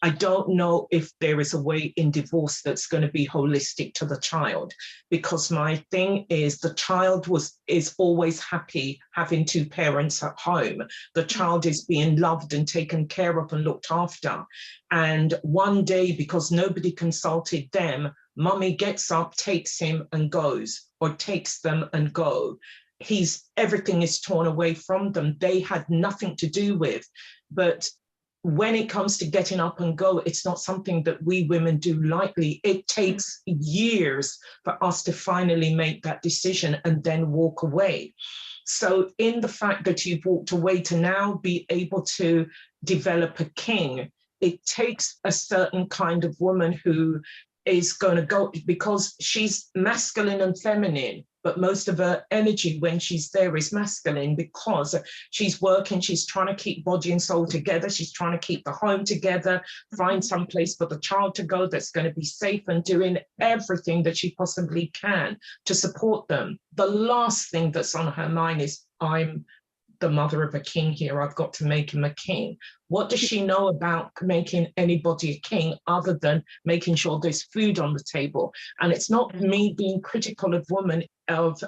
I don't know if there is a way in divorce that's going to be holistic to the child, because my thing is the child is always happy having two parents at home. The child is being loved and taken care of and looked after. And one day, because nobody consulted them, mummy gets up, takes him and goes, or takes them and go. Everything is torn away from them. They had nothing to do with. But when it comes to getting up and go, it's not something that we women do lightly. It takes years for us to finally make that decision and then walk away. So in the fact that you've walked away to now be able to develop a king, it takes a certain kind of woman who is going to go, because she's masculine and feminine. but most of her energy when she's there is masculine, because she's working, she's trying to keep body and soul together, she's trying to keep the home together, find some place for the child to go that's going to be safe, and doing everything that she possibly can to support them. The last thing that's on her mind is, I'm the mother of a king here, I've got to make him a king. What does she know about making anybody a king other than making sure there's food on the table? And it's not me being critical of women, of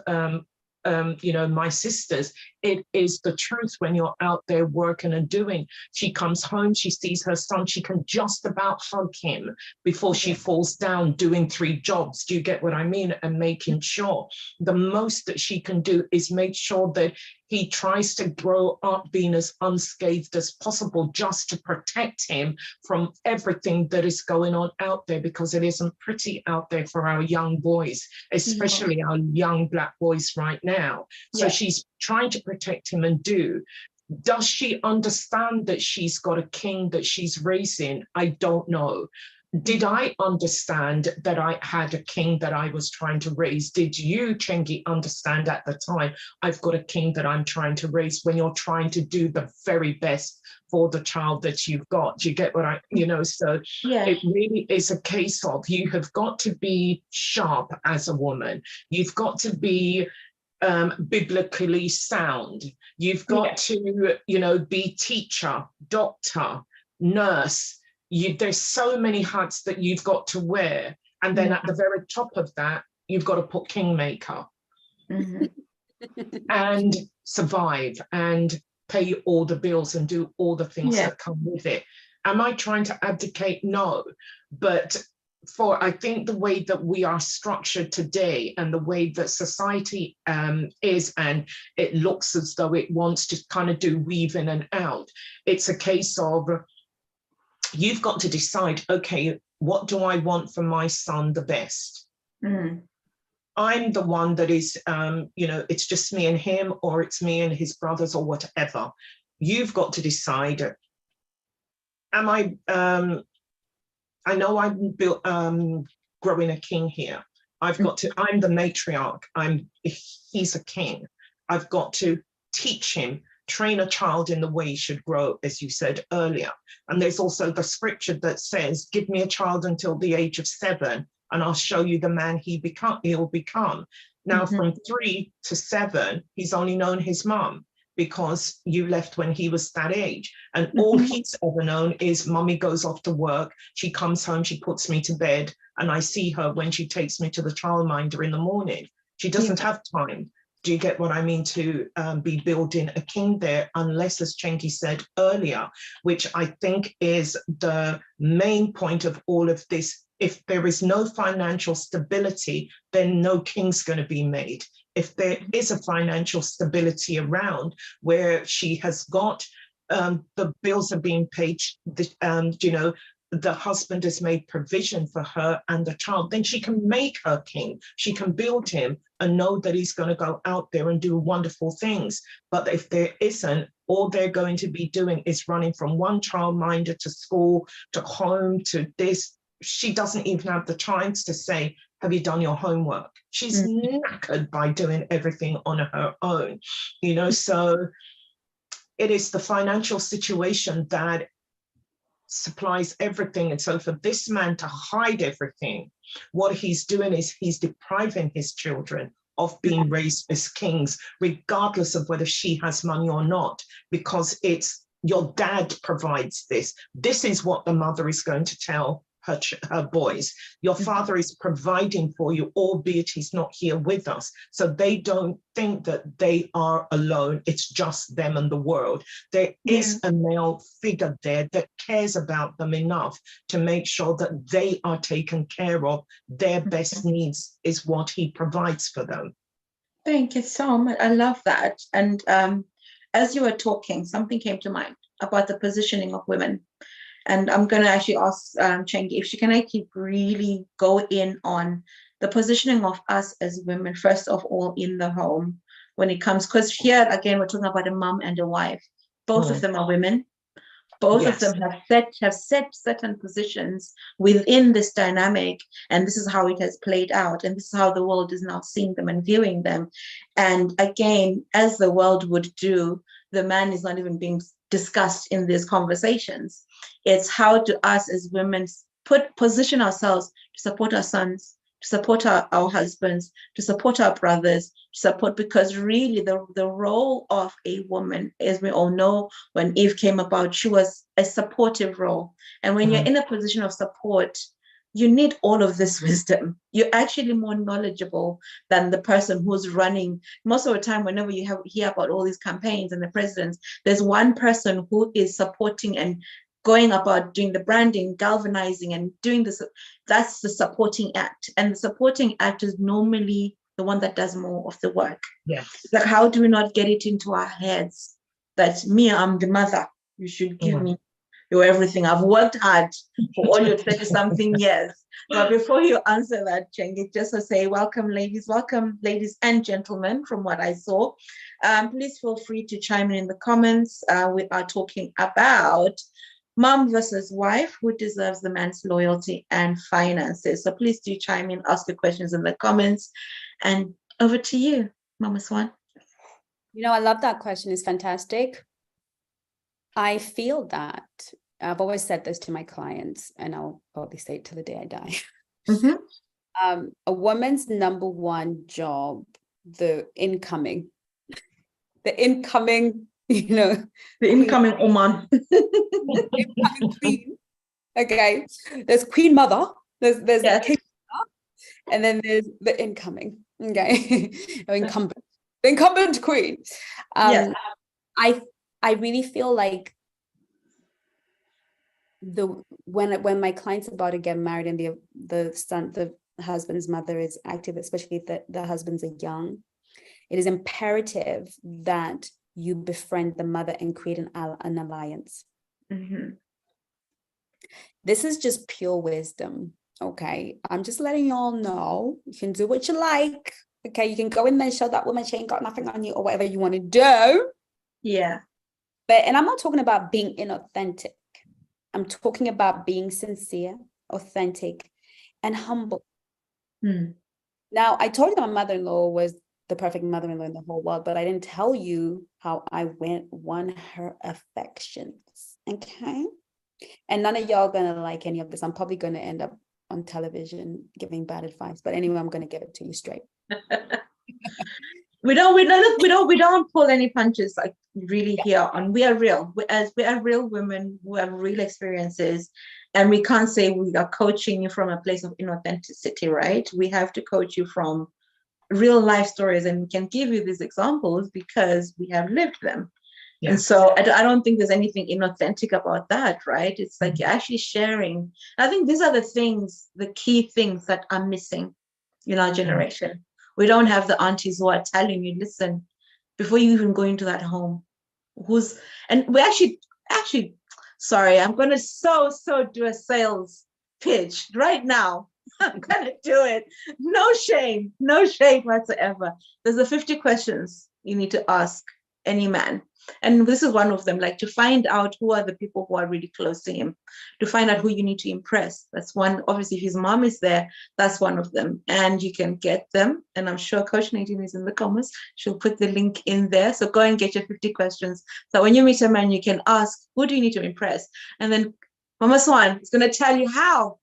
my sisters. It is the truth when you're out there working and doing. She comes home, she sees her son, she can just about hug him before she falls down doing 3 jobs. Do you get what I mean? And making sure the most that she can do is make sure that he tries to grow up being as unscathed as possible, just to protect him from everything that is going on out there, because it isn't pretty out there for our young boys, especially our young Black boys right now. So she's trying to protect him and do. Does she understand that she's got a king that she's raising? I don't know. Did I understand that I had a king that I was trying to raise? Did you, Chengi, understand at the time, I've got a king that I'm trying to raise, when you're trying to do the very best for the child that you've got? Do you get what so it really is a case of, you have got to be sharp as a woman. You've got to be biblically sound. You've got to, be teacher, doctor, nurse. There's so many hats that you've got to wear. And then at the very top of that, you've got to put kingmaker and survive and pay all the bills and do all the things that come with it. Am I trying to abdicate? No. But I think the way that we are structured today, and the way that society is, and it looks as though it wants to kind of do weave in and out, it's a case of, you've got to decide, okay, what do I want for my son the best? I'm the one that is, it's just me and him, or it's me and his brothers, or whatever. You've got to decide, am I know I'm growing a king here. I'm the matriarch, he's a king. I've got to teach him, train a child in the way he should grow, as you said earlier. And there's also the scripture that says, give me a child until the age of 7, and I'll show you the man he'll become. Now, from 3 to 7, he's only known his mum, because you left when he was that age. And all he's ever known is, mummy goes off to work, she comes home, she puts me to bed, and I see her when she takes me to the childminder in the morning. She doesn't have time. Do you get what I mean? To be building a king there, unless, as Chengi said earlier, which I think is the main point of all of this, if there is no financial stability, then no king's going to be made. If there is a financial stability around, where she has got, the bills are being paid, the husband has made provision for her and the child, then she can make her king. She can build him and know that he's going to go out there and do wonderful things. But if there isn't, all they're going to be doing is running from one childminder to school, to home, to this. She doesn't even have the chance to say, have you done your homework? She's knackered by doing everything on her own, so it is the financial situation that supplies everything. And so for this man to hide everything, what he's doing is he's depriving his children of being raised as kings, regardless of whether she has money or not, because it's your dad provides this. This is what the mother is going to tell her boys. Your father is providing for you, albeit he's not here with us. So they don't think that they are alone. It's just them and the world. There is a male figure there that cares about them enough to make sure that they are taken care of. Their best needs is what he provides for them. Thank you so much. I love that. And as you were talking, something came to mind about the positioning of women. And I'm going to actually ask Chengi if she can actually really go in on the positioning of us as women, first of all, in the home when it comes, because here, again, we're talking about a mom and a wife. Both of them are women. Both Yes. of them have set certain positions within this dynamic, and this is how it has played out, and this is how the world is now seeing them and viewing them. And again, as the world would do, the man is not even being discussed in these conversations. It's how to us as women position ourselves to support our sons, to support our husbands, to support our brothers, to support, because really the role of a woman, as we all know, when Eve came about, she was a supportive role. And when you're in a position of support, you need all of this wisdom. You're actually more knowledgeable than the person who's running. Most of the time, whenever you hear about all these campaigns and the presidents, there's one person who is supporting and going about doing the branding, galvanizing, and doing this. That's the supporting act. And the supporting act is normally the one that does more of the work. Yeah. Like, how do we not get it into our heads that I'm the mother, you should give me your everything. I've worked hard for all your 30-something years. But before you answer that, Chengi, just to say welcome, ladies and gentlemen, from what I saw. Please feel free to chime in the comments. We are talking about mom versus wife, who deserves the man's loyalty and finances. So please do chime in, ask your questions in the comments. And over to you, Mama Swan. I love that question. It's fantastic. I feel that I've always said this to my clients, and I'll probably say it till the day I die. Mm-hmm. A woman's number one job, the incoming The incoming Oman. incoming queen. Okay, there's queen mother, there's the king mother, and then there's the incoming. Okay, the incumbent queen. I really feel like when my client's about to get married and the husband's mother is active, especially if the husbands are young, it is imperative that you befriend the mother and create an alliance. Mm-hmm. This is just pure wisdom. Okay, I'm just letting you all know you can do what you like. Okay, you can go in there and show that woman she ain't got nothing on you or whatever you want to do. Yeah. And I'm not talking about being inauthentic. I'm talking about being sincere, authentic, and humble. Now, I told you my mother-in-law was the perfect mother-in-law in the whole world, but I didn't tell you how I won her affections. Okay? And none of y'all gonna like any of this. I'm probably gonna end up on television giving bad advice, but anyway, I'm gonna give it to you straight. We don't pull any punches, like, really here on. We are real. We are real women who have real experiences, and we can't say we are coaching you from a place of inauthenticity, right? We have to coach you from real life stories, and we can give you these examples because we have lived them. Yeah. And so I don't think there's anything inauthentic about that, right? It's like you're actually sharing. I think these are the key things that are missing in our generation. We don't have the aunties who are telling you, listen, before you even go into that home, and we actually, sorry, I'm going to do a sales pitch right now. I'm going to do it. No shame whatsoever. There's the 50 questions you need to ask any man. And this is one of them, like, to find out who are the people who are really close to him, to find out who you need to impress. That's one. Obviously, if his mom is there, that's one of them. And you can get them. And I'm sure Coach Nadine is in the comments. She'll put the link in there. So go and get your 50 questions. So when you meet a man, you can ask, who do you need to impress? And then Mama Swan is going to tell you how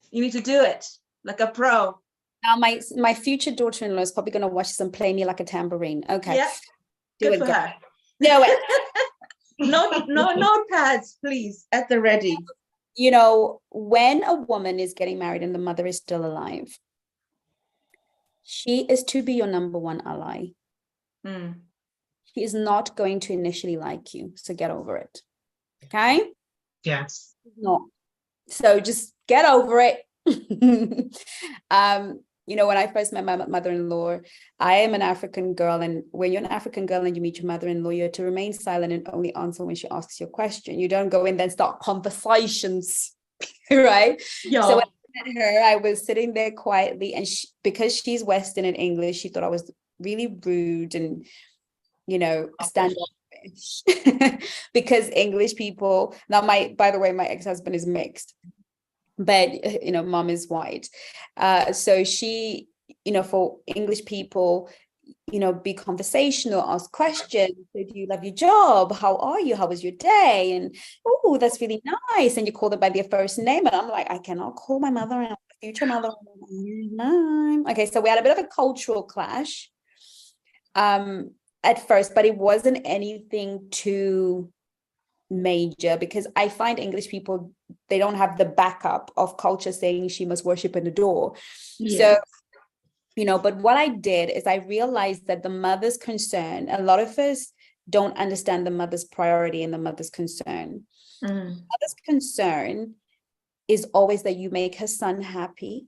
you need to do it, like a pro. Now, my future daughter-in-law is probably going to watch this and play me like a tambourine. Okay. Yeah. Good for her. No, no pads, please, at the ready. When a woman is getting married and the mother is still alive, she is to be your number one ally. She is not going to initially like you, so get over it. Okay? Yes. No. So just get over it. When I first met my mother-in-law, I am an African girl, and when you're an African girl and you meet your mother-in-law, you're to remain silent and only answer when she asks you a question. You don't go in there and start conversations, right? Yeah. So when I met her, I was sitting there quietly, and because she's Western and English, she thought I was really rude and, standoffish. Spanish because English people, now by the way, my ex-husband is mixed, but mom is white. So she, for English people, be conversational, ask questions. So, do you love your job? How are you? How was your day? And oh, that's really nice. And you call them by their first name. And I'm like, I cannot call my mother and future mother. Okay, so we had a bit of a cultural clash at first, but it wasn't anything too major because I find English people, they don't have the backup of culture saying she must worship and adore. So but what I did is I realized that the mother's concern, a lot of us don't understand the mother's priority and the mother's concern. Mother's concern is always that you make her son happy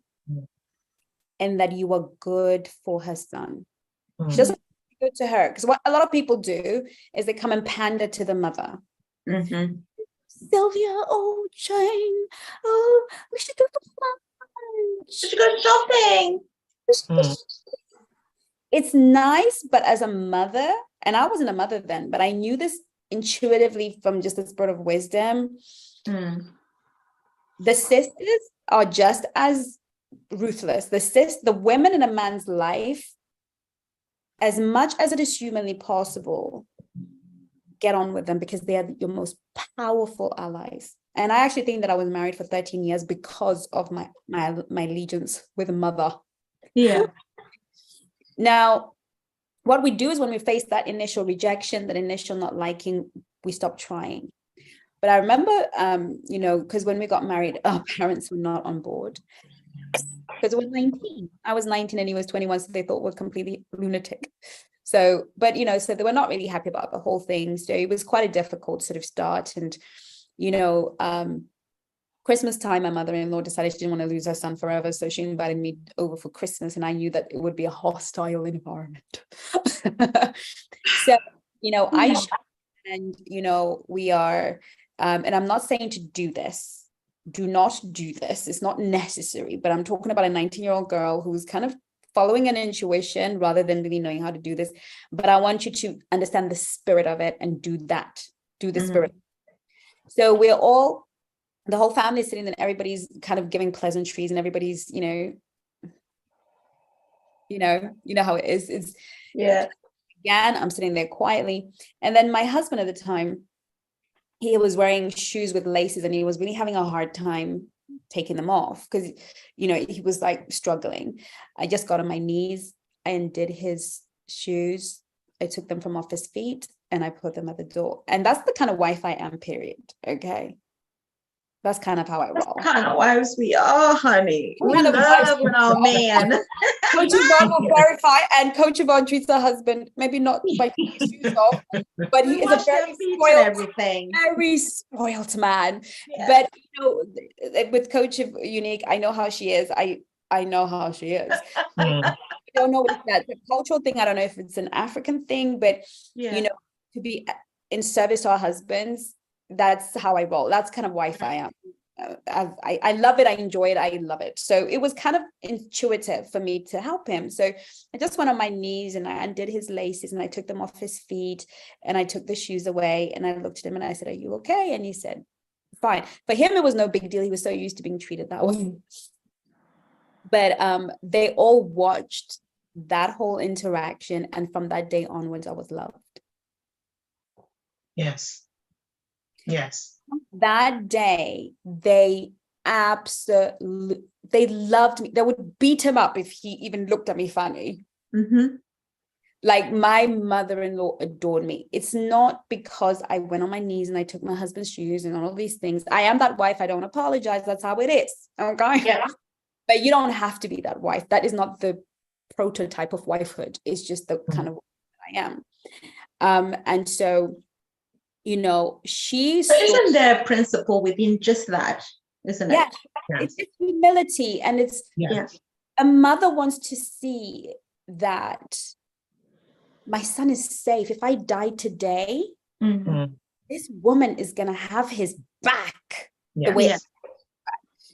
and that you are good for her son. She doesn't be good to her, because what a lot of people do is they come and pander to the mother. Sylvia, oh, Jane, oh, we should go to lunch. We should go shopping. It's nice, but as a mother, and I wasn't a mother then, but I knew this intuitively from just the spirit of wisdom. The sisters are just as ruthless. The women in a man's life, as much as it is humanly possible, get on with them because they are your most powerful allies. And I actually think that I was married for 13 years because of my allegiance with a mother. Yeah. Now, what we do is when we face that initial rejection, that initial not liking, we stop trying. But I remember, because when we got married, our parents were not on board because we were 19. I was 19 and he was 21, so they thought we're completely lunatic. So, but, so they were not really happy about the whole thing. So it was quite a difficult sort of start. And, Christmas time, my mother-in-law decided she didn't want to lose her son forever. So she invited me over for Christmas, and I knew that it would be a hostile environment. So, I, and, we are, and I'm not saying to do this. Do not do this. It's not necessary, but I'm talking about a 19-year-old girl who's kind of following an intuition rather than really knowing how to do this. But I want you to understand the spirit of it and do that. Do the spirit. So we're all, the whole family is sitting there, everybody's kind of giving pleasantries and everybody's, you know how it is. It's again, I'm sitting there quietly. And then my husband at the time, he was wearing shoes with laces and he was really having a hard time taking them off because, he was like struggling. I just got on my knees and did his shoes. I took them from off his feet and I put them at the door. And that's the kind of wife I am, period. Okay. That's kind of how I roll. That's kind of wives we are, honey. We love when our man. Coach Yvonne will clarify, and Coach Yvonne treats her husband maybe not by shoes off, but he is a very spoiled man. Yeah. But with Coach Unique, I know how she is. I know how she is. I don't know what that's a cultural thing. I don't know if it's an African thing, but to be in service to our husbands. That's how I roll. That's kind of wife I am. I love it. I enjoy it. I love it. So it was kind of intuitive for me to help him. So I just went on my knees and I undid his laces and I took them off his feet and I took the shoes away and I looked at him and I said, "Are you okay?" And he said, "Fine." For him, it was no big deal. He was so used to being treated that way. But they all watched that whole interaction. And from that day onwards, I was loved. Yes. Yes. That day, they loved me. They would beat him up if he even looked at me funny. Like my mother-in-law adored me. It's not because I went on my knees and I took my husband's shoes and all of these things. I am that wife. I don't apologize. That's how it is. Okay. Yeah. But you don't have to be that wife. That is not the prototype of wifehood. It's just the kind of I am. And so, she's. But isn't there a principle within just that, isn't it? Yeah, it's humility, and it's a mother wants to see that my son is safe. If I die today, this woman is gonna have his back. The way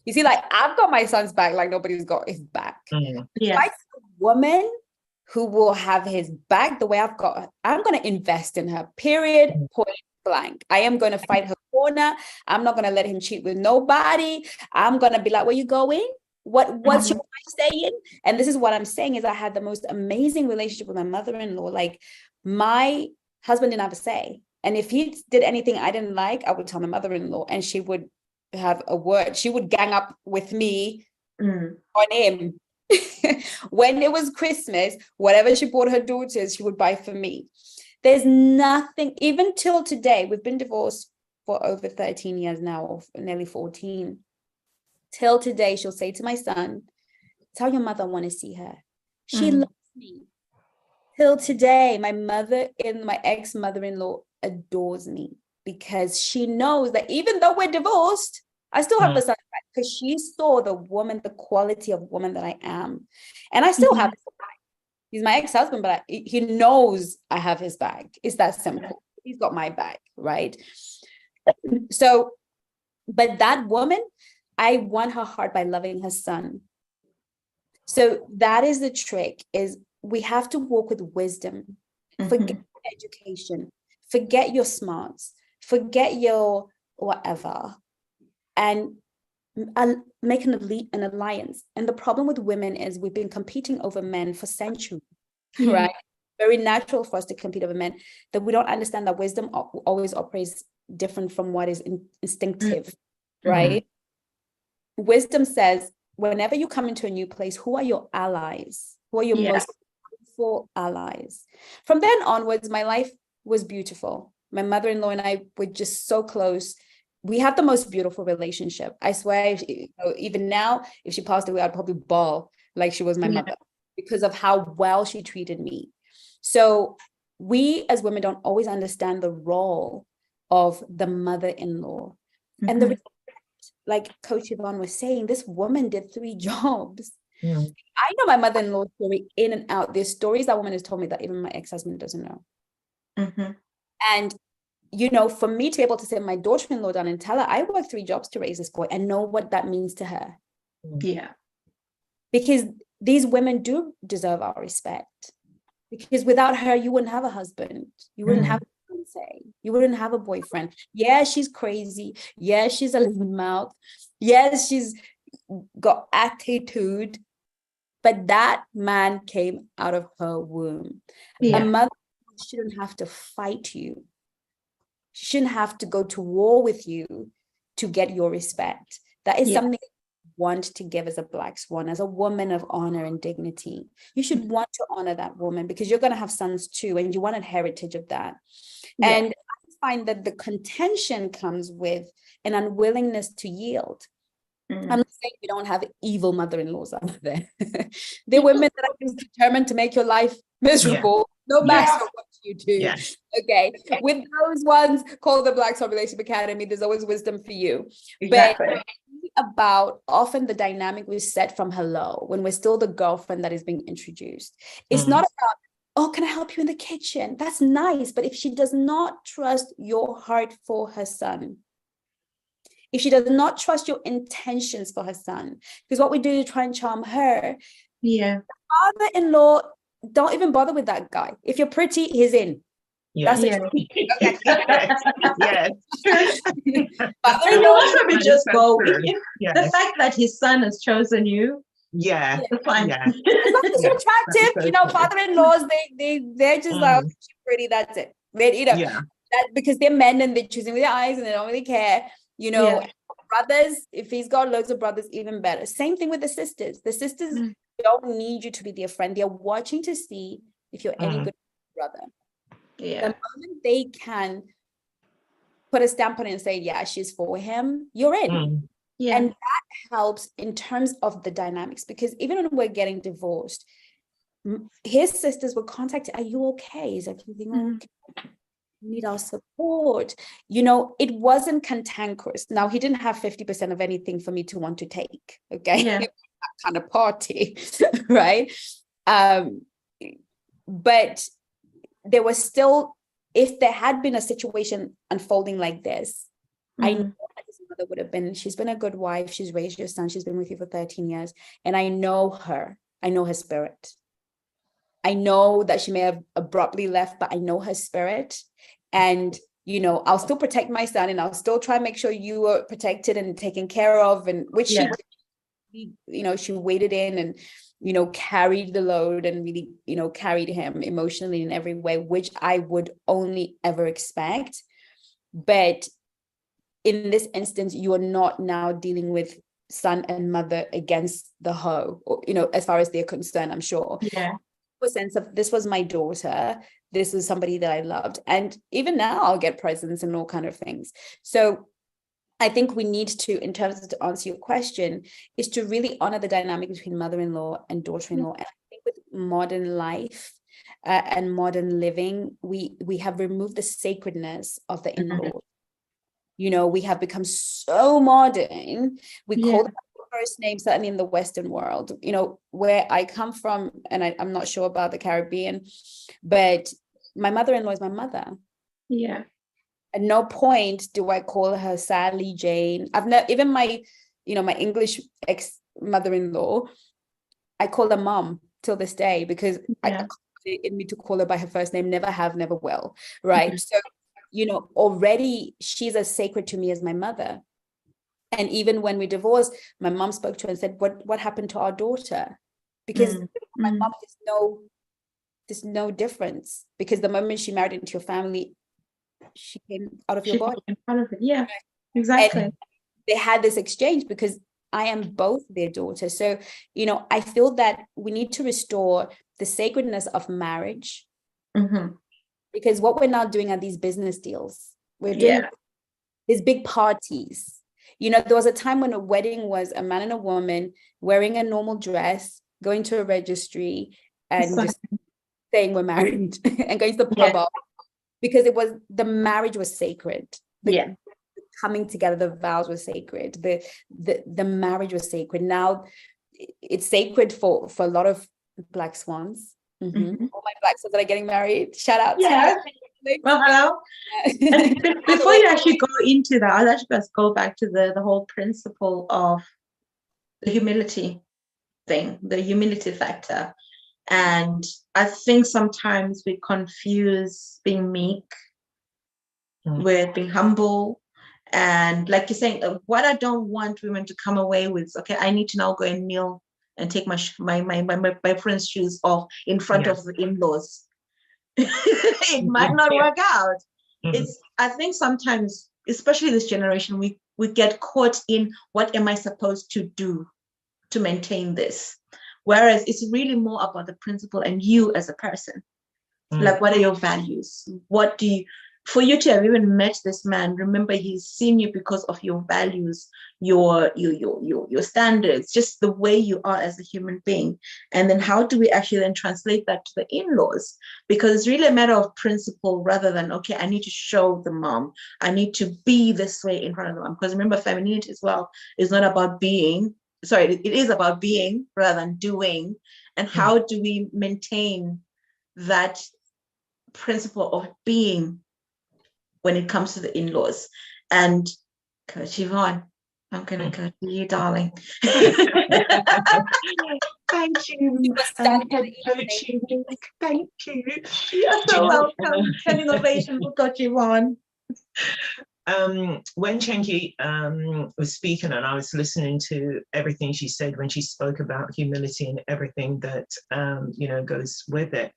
you see, like I've got my son's back, like nobody's got his back. If I see a woman who will have his back the way I've got. I'm going to invest in her, period, point blank. I am going to fight her corner. I'm not going to let him cheat with nobody. I'm going to be like, where you going? What's your wife saying? And this is what I'm saying is I had the most amazing relationship with my mother-in-law. Like, my husband didn't have a say. And if he did anything I didn't like, I would tell my mother-in-law, and she would have a word. She would gang up with me on him. When it was Christmas, whatever she bought her daughters, she would buy for me. There's nothing, even till today, we've been divorced for over 13 years now, or nearly 14. Till today, she'll say to my son, tell your mother I want to see her. She loves me. Till today, my ex-mother-in-law adores me, because she knows that even though we're divorced, I still have the son back, because she saw the woman, the quality of woman that I am. And I still have his back. He's my ex-husband, but he knows I have his back. It's that simple. He's got my back, right? So, but that woman, I won her heart by loving her son. So that is the trick, is we have to walk with wisdom. Forget education, forget your smarts, forget your whatever, and make an alliance. And the problem with women is we've been competing over men for centuries, right? Very natural for us to compete over men, that we don't understand that wisdom always operates different from what is instinctive, right? Wisdom says, whenever you come into a new place, who are your allies? Who are your most powerful allies? From then onwards, my life was beautiful. My mother-in-law and I were just so close. We had the most beautiful relationship. I swear, even now, if she passed away, I'd probably bawl like she was my mother, because of how well she treated me. So we as women don't always understand the role of the mother-in-law. And the like Coach Yvonne was saying, this woman did 3 jobs. I know my mother-in-law's story in and out. There's stories that woman has told me that even my ex-husband doesn't know. And, you know, for me to be able to sit my daughter-in-law down and tell her, I worked 3 jobs to raise this boy, and know what that means to her. Because these women do deserve our respect. Because without her, you wouldn't have a husband. You wouldn't have a fiance. You wouldn't have a boyfriend. Yeah, she's crazy. Yeah, she's a little mouth. Yes, she's got attitude. But that man came out of her womb. A mother shouldn't have to fight you. She shouldn't have to go to war with you to get your respect. That is something I want to give as a Black Swan, as a woman of honor and dignity. You should want to honor that woman, because you're going to have sons too, and you want a heritage of that. And I find that the contention comes with an unwillingness to yield. I'm not saying we don't have evil mother-in-laws out there. They're women that are just determined to make your life miserable, no matter what you do. Okay. With those ones, call the Black Swan Relationship Academy. There's always wisdom for you. But about often the dynamic we set from hello, when we're still the girlfriend that is being introduced. It's not about, oh, can I help you in the kitchen? That's nice. But if she does not trust your heart for her son, if she does not trust your intentions for her son, because what we do is try and charm her. The father-in-law, don't even bother with that guy. If you're pretty, he's in. That's it. But you also just go. The fact that his son has chosen you. Fine. As long as you're attractive, you know, father-in-laws, they're just like, oh, she's pretty, that's it. They, you know, that, because they're men and they're choosing with their eyes and they don't really care. You know, brothers, if he's got loads of brothers, even better. Same thing with the sisters. The sisters don't need you to be their friend. They're watching to see if you're any good brother. The moment they can put a stamp on it and say, yeah, she's for him, you're in. And that helps in terms of the dynamics, because even when we're getting divorced, his sisters will contact, are you okay? Is everything okay? Need our support. You know, it wasn't cantankerous. Now, he didn't have 50% of anything for me to want to take. Okay. That kind of party. Right. But there was still, if there had been a situation unfolding like this, I know that his mother would have been, she's been a good wife. She's raised your son. She's been with you for 13 years. And I know her. I know her spirit. I know that she may have abruptly left, but I know her spirit. And, you know, I'll still protect my son, and I'll still try and make sure you are protected and taken care of, and which she, you know, she waded in and, you know, carried the load and really, you know, carried him emotionally in every way, which I would only ever expect. But in this instance, you are not now dealing with son and mother against the hoe, or, you know, as far as they're concerned, I'm sure. Yeah. A sense of, this was my daughter, this is somebody that I loved, and even now I'll get presents and all kind of things. So I think we need to, in terms of, to answer your question, is to really honor the dynamic between mother-in-law and daughter-in-law. And I think with modern life and modern living, we have removed the sacredness of the in-law. You know, we have become so modern. We call them first name, certainly in the Western world, you know, where I come from, and I'm not sure about the Caribbean, but my mother-in-law is my mother. Yeah. At no point do I call her Sally Jane. I've never, even my, you know, my English ex-mother-in-law, I call her mom till this day, because I can't in me to call her by her first name, never have, never will, right? So, you know, already she's as sacred to me as my mother. And even when we divorced, my mom spoke to her and said, what happened to our daughter? Because my mom, there's no difference, because the moment she married into your family, she came out of your body. Yeah, exactly. And they had this exchange, because I am both their daughter. So, you know, I feel that we need to restore the sacredness of marriage, because what we're now doing are these business deals. We're doing these big parties. You know, there was a time when a wedding was a man and a woman wearing a normal dress, going to a registry, and just saying we're married and going to the pub, because it was, the marriage was sacred. The coming together, the vows were sacred. The marriage was sacred. Now it's sacred for a lot of Black swans. All my Black swans that are getting married. Shout out to well, hello. And before you actually go into that, I'll actually just go back to the whole principle of the humility thing, the humility factor. And I think sometimes we confuse being meek with being humble. And like you're saying, what I don't want women to come away with, okay, I need to now go and kneel and take my friend's shoes off in front of the in-laws. It might not work out. I think sometimes, especially this generation, we get caught in, what am I supposed to do to maintain this? Whereas it's really more about the principle and you as a person. Like, what are your values? What do you, for you to have even met this man, remember, he's seen you because of your values, your standards, just the way you are as a human being. And then how do we actually then translate that to the in-laws? Because it's really a matter of principle rather than, okay, I need to show the mom, I need to be this way in front of the mom. Because remember, femininity as well is not about being, it is about being rather than doing. And how do we maintain that principle of being when it comes to the in-laws? And Coach Yvonne, I'm gonna go to you, darling. Thank you. Thank you. You're so welcome. An innovation for Coach Yvonne. When Chengi was speaking, and I was listening to everything she said when she spoke about humility and everything that you know, goes with it,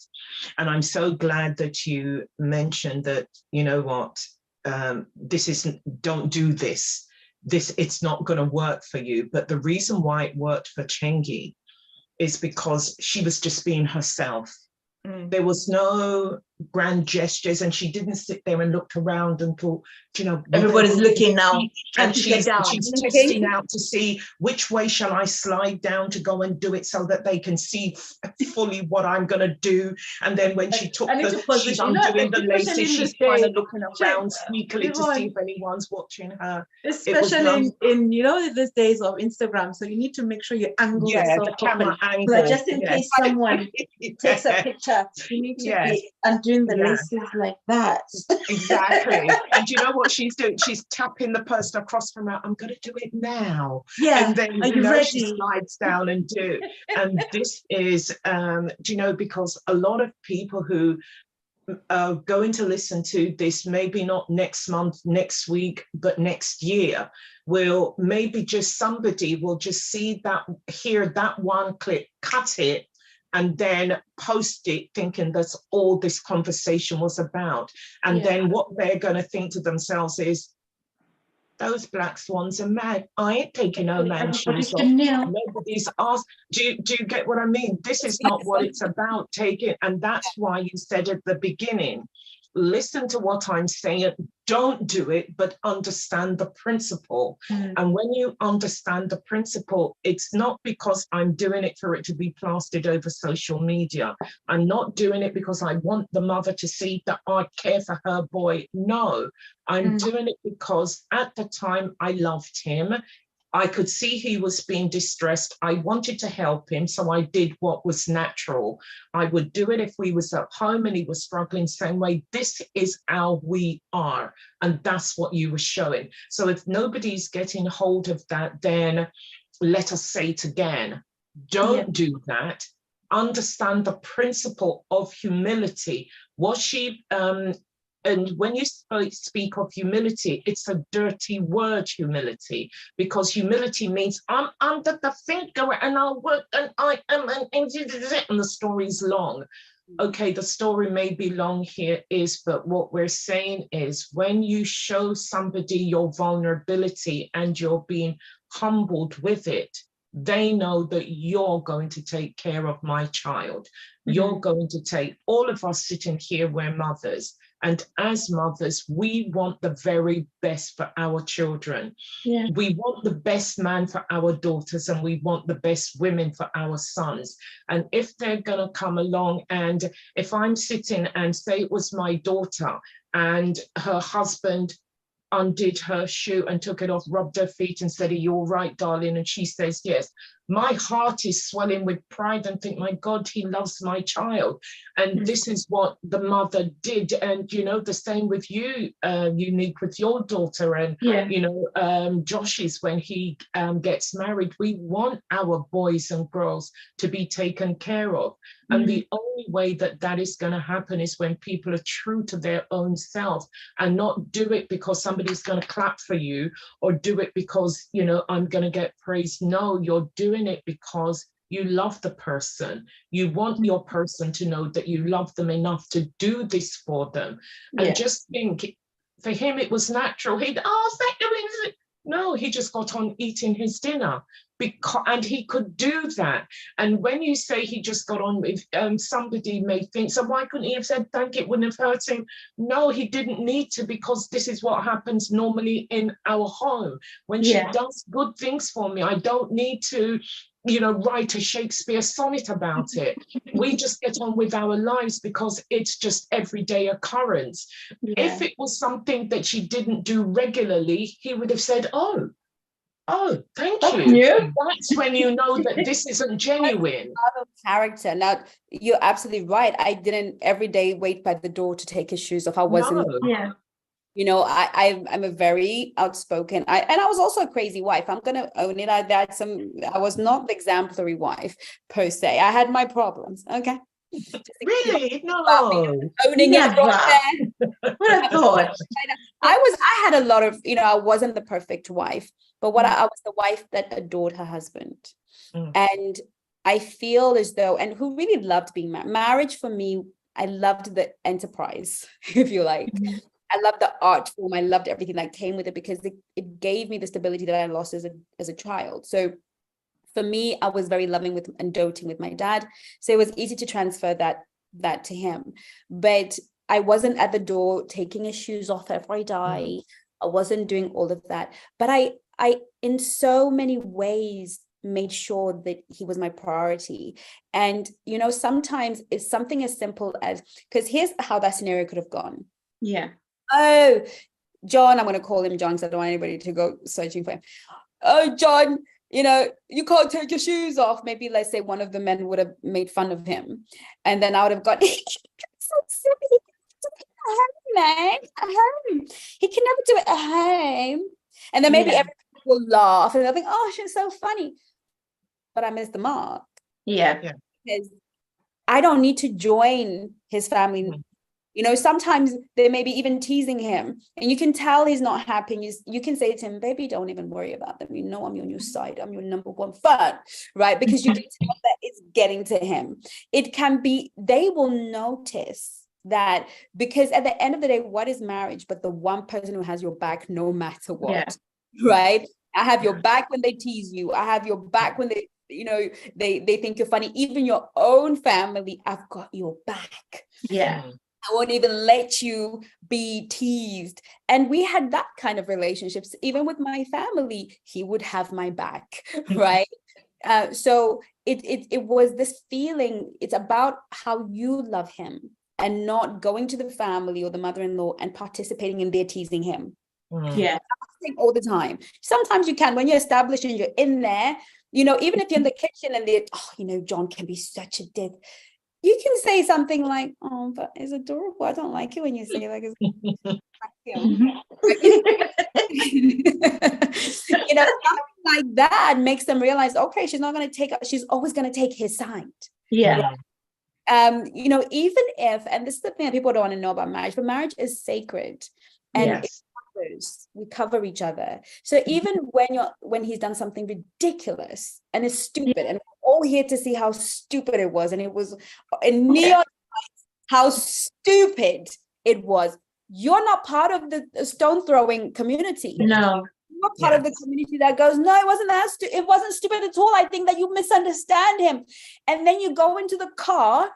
and I'm so glad that you mentioned that, you know what, this isn't, don't do this, it's not going to work for you. But the reason why it worked for Chengi is because she was just being herself. There was no grand gestures, and she didn't sit there and looked around and thought, you know, everybody's looking now, and she's testing out to see which way shall I slide down to go and do it so that they can see fully what I'm going to do. And then when she took she's undoing the laces, she's kind of looking around sneakily to see if anyone's watching her. Especially in you know, these days of Instagram, so you need to make sure you angle yourself the camera angle, so just in case someone takes a picture, you need to be doing the Yeah. laces like that. Exactly. And you know what she's doing? She's tapping the person across from her. I'm going to do it now. Yeah. And then, Are you she ready? slides down and do. And this is, because a lot of people who are going to listen to this, maybe not next month, next week, but next year, will maybe just somebody will just hear that one clip, cut it, and then post it thinking that's all this conversation was about. And then what they're going to think to themselves is, those black swans are mad. I ain't taking no man's shoes off. Nobody's asked. Do you get what I mean? This is not what it's about. Take it. And that's why you said at the beginning, listen to what I'm saying. Don't do it, but understand the principle. And when you understand the principle, it's not because I'm doing it for it to be plastered over social media. I'm not doing it because I want the mother to see that I care for her boy. No, I'm doing it because at the time I loved him. I could see he was being distressed. I wanted to help him, so I did what was natural. I would do it if we was at home and he was struggling, same way. This is how we are, and that's what you were showing. So if nobody's getting hold of that, then let us say it again. Don't do that. Understand the principle of humility. What she and when you speak of humility, it's a dirty word, humility, because humility means I'm under the finger and I'll work and I am, and the story's long. Okay, the story may be long here but what we're saying is when you show somebody your vulnerability and you're being humbled with it, they know that you're going to take care of my child. You're going to take, all of us sitting here, we're mothers. And as mothers, we want the very best for our children. Yeah. We want the best man for our daughters, and we want the best women for our sons. And if they're going to come along, and if I'm sitting and say it was my daughter and her husband undid her shoe and took it off, rubbed her feet and said, "Are you all right, darling?" And she says, "Yes." My heart is swelling with pride and think, my God, he loves my child. And this is what the mother did. And, the same with you, Unique, with your daughter. And, Josh's, when he gets married, we want our boys and girls to be taken care of. And the only way that is going to happen is when people are true to their own self and not do it because somebody's going to clap for you or do it because, I'm going to get praise. No, you're doing it because you love the person. You want your person to know that you love them enough to do this for them. And just think, for him, it was natural. No, he just got on eating his dinner. And he could do that. And when you say he just got on with, somebody may think, so why couldn't he have said thank you? It wouldn't have hurt him. No, he didn't need to, because this is what happens normally in our home. When she does good things for me, I don't need to, write a Shakespeare sonnet about it. We just get on with our lives because it's just everyday occurrence. If it was something that she didn't do regularly, he would have said, oh, thank you. That's when you know that this isn't genuine. Out of character. Now, you're absolutely right. I didn't every day wait by the door to take his shoes off. I wasn't. No. I'm a very outspoken. I was also a crazy wife. I'm gonna own it. I was not the exemplary wife per se. I had my problems. Okay. Really? No. Owning it right there. What I thought. I had a lot of, I wasn't the perfect wife, but I was the wife that adored her husband. And I feel as though, and who really loved being married. Marriage for me, I loved the enterprise, if you like. I loved the art form. I loved everything that came with it because it gave me the stability that I lost as a child. So for me, I was very loving with and doting with my dad. So it was easy to transfer that to him. But I wasn't at the door taking his shoes off every day. I wasn't doing all of that. But I in so many ways made sure that he was my priority. And, sometimes it's something as simple as, because here's how that scenario could have gone. Yeah. Oh, John, I'm going to call him John because I don't want anybody to go searching for him. Oh, John, you can't take your shoes off. Maybe let's say one of the men would have made fun of him. And then I would have gone, so silly. man, at home. He can never do it at home. And then maybe everyone will laugh and they'll think, oh, she's so funny. But I missed the mark. Yeah. Because I don't need to join his family. You know, sometimes they may be even teasing him and you can tell he's not happy. And you can say to him, baby, don't even worry about them. You know, I'm on your side. I'm your number one fan, right? Because you can tell that it's getting to him. It can be, they will notice that, because at the end of the day, what is marriage but the one person who has your back no matter what, right? I have your back when they tease you. I have your back when they, you know, they think you're funny. Even your own family, I've got your back. Yeah. I won't even let you be teased. And we had that kind of relationships. Even with my family, he would have my back, right? So it was this feeling. It's about how you love him and not going to the family or the mother-in-law and participating in their teasing him. Yeah. All the time. Sometimes you can, when you're established and you're in there, you know, even if you're in the kitchen and they're, oh, you know, John can be such a dick. You can say something like, oh, but it's adorable. I don't like it when you say it like it's you know, something like that makes them realize, okay, she's always going to take his side. Yeah. You know, even if, and this is the thing that people don't want to know about marriage, but marriage is sacred and we cover each other. So even when he's done something ridiculous and it's stupid, and we're all here to see how stupid it was, and it was in neon lights, how stupid it was. You're not part of the stone throwing community. No. You're part of the community that goes, no, it wasn't that stupid. It wasn't stupid at all. I think that you misunderstand him. And then you go into the car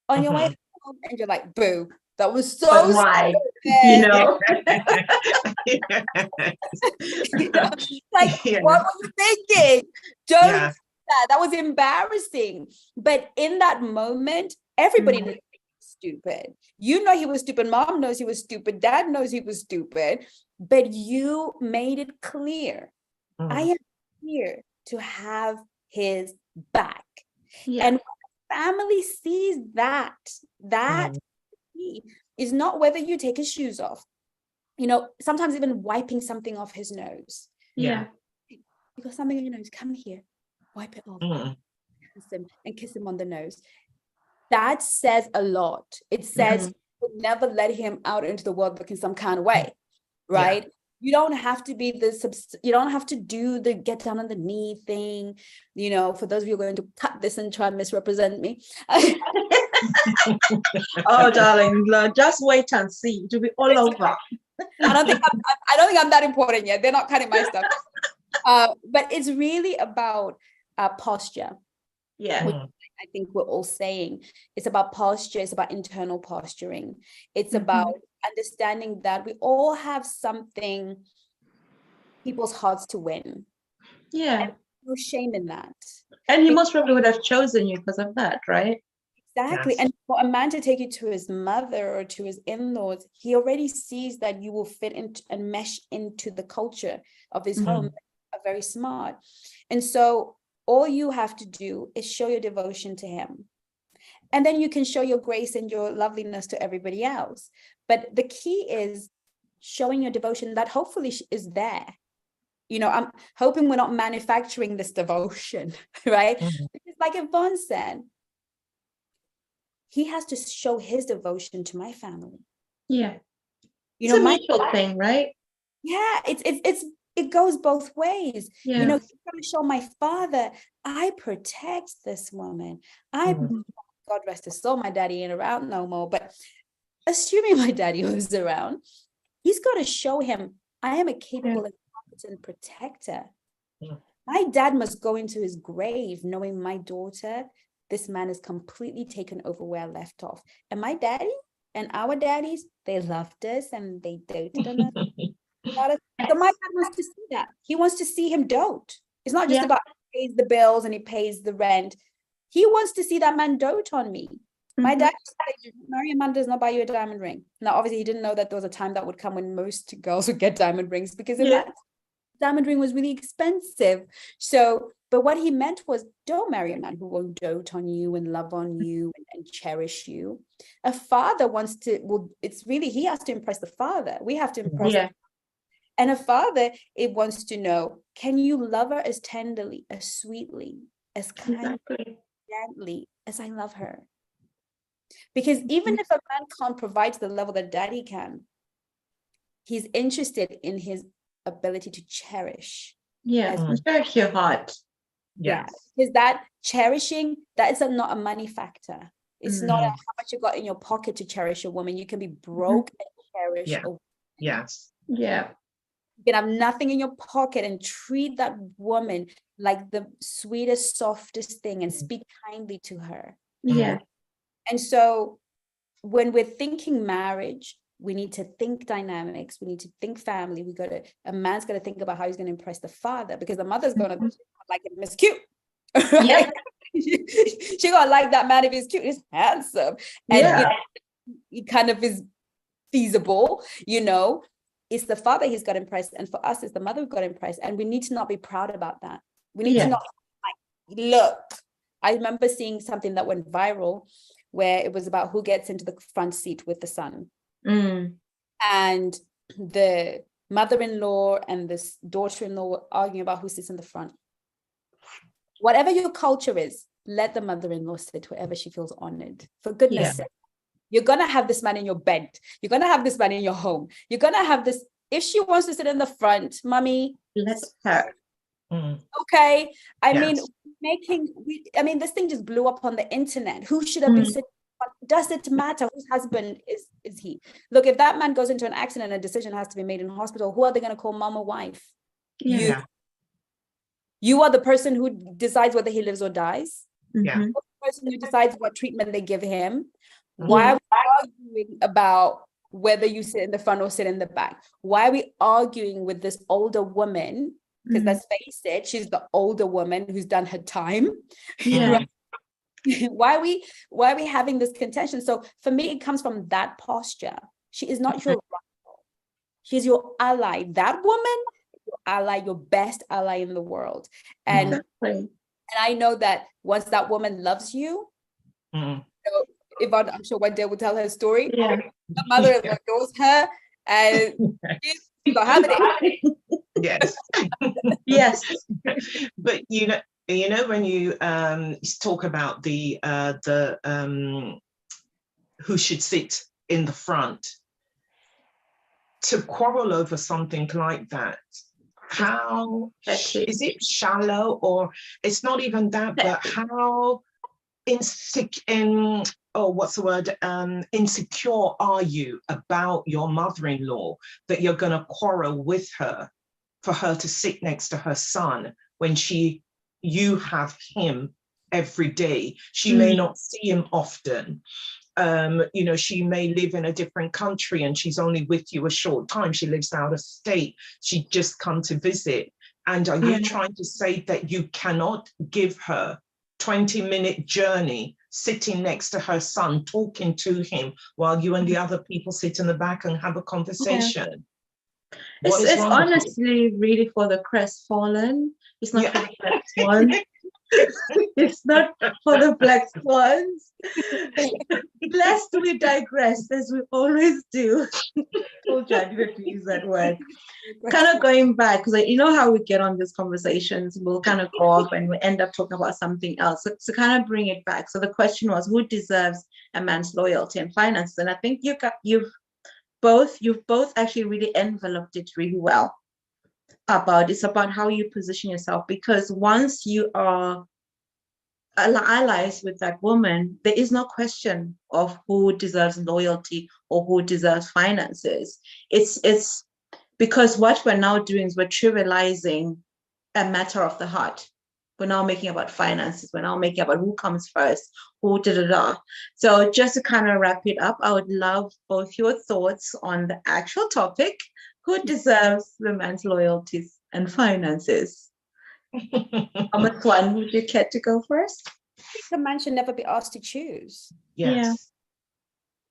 on your way home and you're like, boo. That was so why? You know? Like, what were you thinking? Don't do that. That was embarrassing. But in that moment, everybody knows he was stupid. You know he was stupid. Mom knows he was stupid. Dad knows he was stupid. But you made it clear. I am here to have his back. Yeah. And when family sees that is not whether you take his shoes off, you know, sometimes even wiping something off his nose. Yeah. You got something on your nose, come here, wipe it off, kiss him on the nose. That says a lot. It says never let him out into the world looking some kind of way, right? You don't have to be you don't have to do the get down on the knee thing. You know, for those of you who are going to cut this and try and misrepresent me. Oh, darling, just wait and see. It'll be all over. I don't think I'm that important yet. They're not cutting my stuff. But it's really about posture. Yeah. Which I think we're all saying. It's about posture. It's about internal posturing. It's about understanding that we all have something, people's hearts to win. Yeah. And no shame in that. And he most probably would have chosen you because of that, right? Exactly. Yes. And for a man to take you to his mother or to his in-laws, he already sees that you will fit into and mesh into the culture of his home. Are very smart. And so all you have to do is show your devotion to him. And then you can show your grace and your loveliness to everybody else. But the key is showing your devotion that hopefully is there. You know, I'm hoping we're not manufacturing this devotion, right? Because like Yvonne said, he has to show his devotion to my family. Yeah. You know, it's a mutual thing, right? Yeah, it goes both ways. Yeah. You know, he's going to show my father, I protect this woman. God rest his soul, my daddy ain't around no more, but assuming my daddy was around, he's got to show him, I am a capable and competent protector. My dad must go into his grave knowing my daughter, this man is completely taken over where I left off. And my daddy and our daddies, they loved us and they doted on us. So my dad wants to see that. He wants to see him dote. It's not just about he pays the bills and he pays the rent. He wants to see that man dote on me. My dad said, marry a man does not buy you a diamond ring. Now, obviously, he didn't know that there was a time that would come when most girls would get diamond rings because that diamond ring was really expensive. So But what he meant was, don't marry a man who won't dote on you and love on you and cherish you. A father wants to, well, it's really, he has to impress the father. We have to impress. Yeah. And a father, it wants to know, can you love her as tenderly, as sweetly, as kindly, gently as I love her? Because even if a man can't provide to the level that daddy can, he's interested in his ability to cherish. Yeah, cherish your heart. Yeah, because that cherishing, that is not a money factor. It's not how much you got in your pocket to cherish a woman. You can be broke and cherish a woman. Yes. Yeah. You can have nothing in your pocket and treat that woman like the sweetest, softest thing and speak kindly to her. Yeah. And so when we're thinking marriage, we need to think dynamics. We need to think family. A man's got to think about how he's going to impress the father, because the mother's going to like him, Miss Cute. Right? She going to like that man if he's cute, he's handsome. And he kind of is feasible, It's the father he's got to impress. And for us, it's the mother we've got to impress. And we need to not be proud about that. We need to not look. I remember seeing something that went viral where it was about who gets into the front seat with the son. And the mother-in-law and this daughter-in-law were arguing about who sits in the front. Whatever your culture is, let the mother-in-law sit wherever she feels honored. For goodness sake. You're going to have this man in your bed. You're going to have this man in your home. You're going to have this. If she wants to sit in the front, mommy, let her. Okay. I mean, this thing just blew up on the internet. Who should have been sitting? Does it matter whose husband is he? Look, if that man goes into an accident and a decision has to be made in hospital, who are they going to call mom or wife? You are the person who decides whether he lives or dies. Yeah. You're the person who decides what treatment they give him. Why are we arguing about whether you sit in the front or sit in the back? Why are we arguing with this older woman? Because let's face it, she's the older woman who's done her time. Why are we having this contention? So for me, it comes from that posture. She is not your rival. She's your ally. That woman, your ally, your best ally in the world. And I know that once that woman loves you, Yvonne, I'm sure one day will tell her story. The mother-in-law knows her, and she's not having it. Yes. But when you talk about the who should sit in the front, to quarrel over something like that, how is it shallow, or it's not even that, but how insecure are you about your mother-in-law that you're going to quarrel with her for her to sit next to her son when you have him every day? She may not see him often. She may live in a different country and she's only with you a short time. She lives out of state. She just come to visit. And are you trying to say that you cannot give her 20-minute journey sitting next to her son, talking to him while you and the other people sit in the back and have a conversation? It's honestly really for the crestfallen. It's not for the black swans. It's not for the black swans. Lest we digress, as we always do. Told you I didn't use that word. Kind of going back, because you know how we get on these conversations, we'll kind of go off and we end up talking about something else. So kind of bring it back. So the question was, who deserves a man's loyalty and finances? And I think you've both actually really enveloped it really well. It's about how you position yourself, because once you are allies with that woman, there is no question of who deserves loyalty or who deserves finances. It's because what we're now doing is we're trivializing a matter of the heart. We're now making about finances. We're now making about who comes first, who da-da-da. So just to kind of wrap it up, I would love both your thoughts on the actual topic. Who deserves the man's loyalties and finances? SWAN, would you care to go first? I think a man should never be asked to choose. I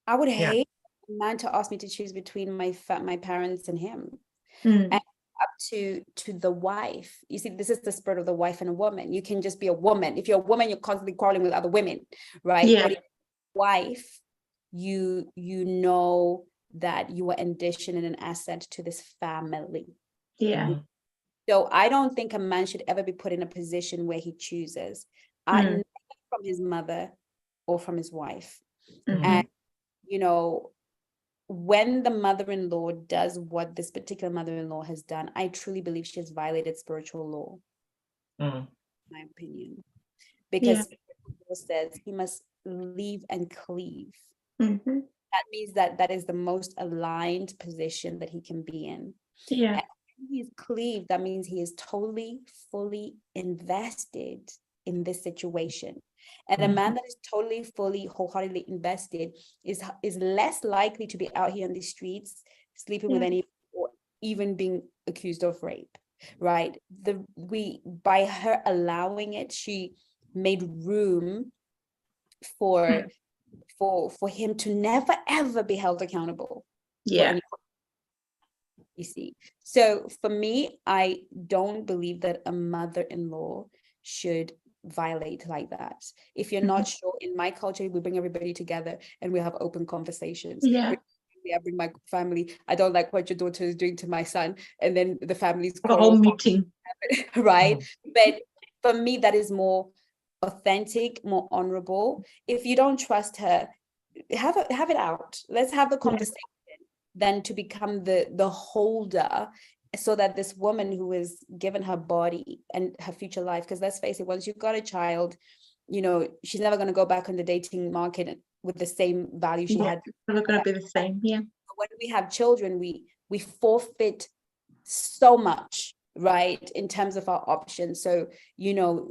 would hate a man to ask me to choose between my parents and him. And up to the wife. You see, this is the spirit of the wife and a woman. You can just be a woman. If you're a woman, you're constantly quarreling with other women, right? Yeah. But if you're a wife, you know that you are an addition and an asset to this family. Yeah. So I don't think a man should ever be put in a position where he chooses, neither from his mother or from his wife. And, you know, when the mother-in-law does what this particular mother-in-law has done, I truly believe she has violated spiritual law, in my opinion. Because it says he must leave and cleave. That means that is the most aligned position that he can be in. Yeah. And when he's cleaved, that means he is totally, fully invested in this situation. And a man that is totally, fully, wholeheartedly invested is less likely to be out here on the streets, sleeping with any, or even being accused of rape, right? By her allowing it, she made room for him to never ever be held accountable. Yeah. You see, so for me, I don't believe that a mother-in-law should violate like that. If you're not sure, in my culture, we bring everybody together and we have open conversations. Yeah. I bring my family. I don't like what your daughter is doing to my son, and then the family's A whole meeting, right? But for me, that is more authentic, more honorable. If you don't trust her, have it out. Let's have the conversation. Than to become the holder, so that this woman who is given her body and her future life, because let's face it, once you've got a child, you know, she's never going to go back on the dating market with the same value she had. It's never going to be the same. Yeah. When we have children, we forfeit so much, right, in terms of our options. So, you know,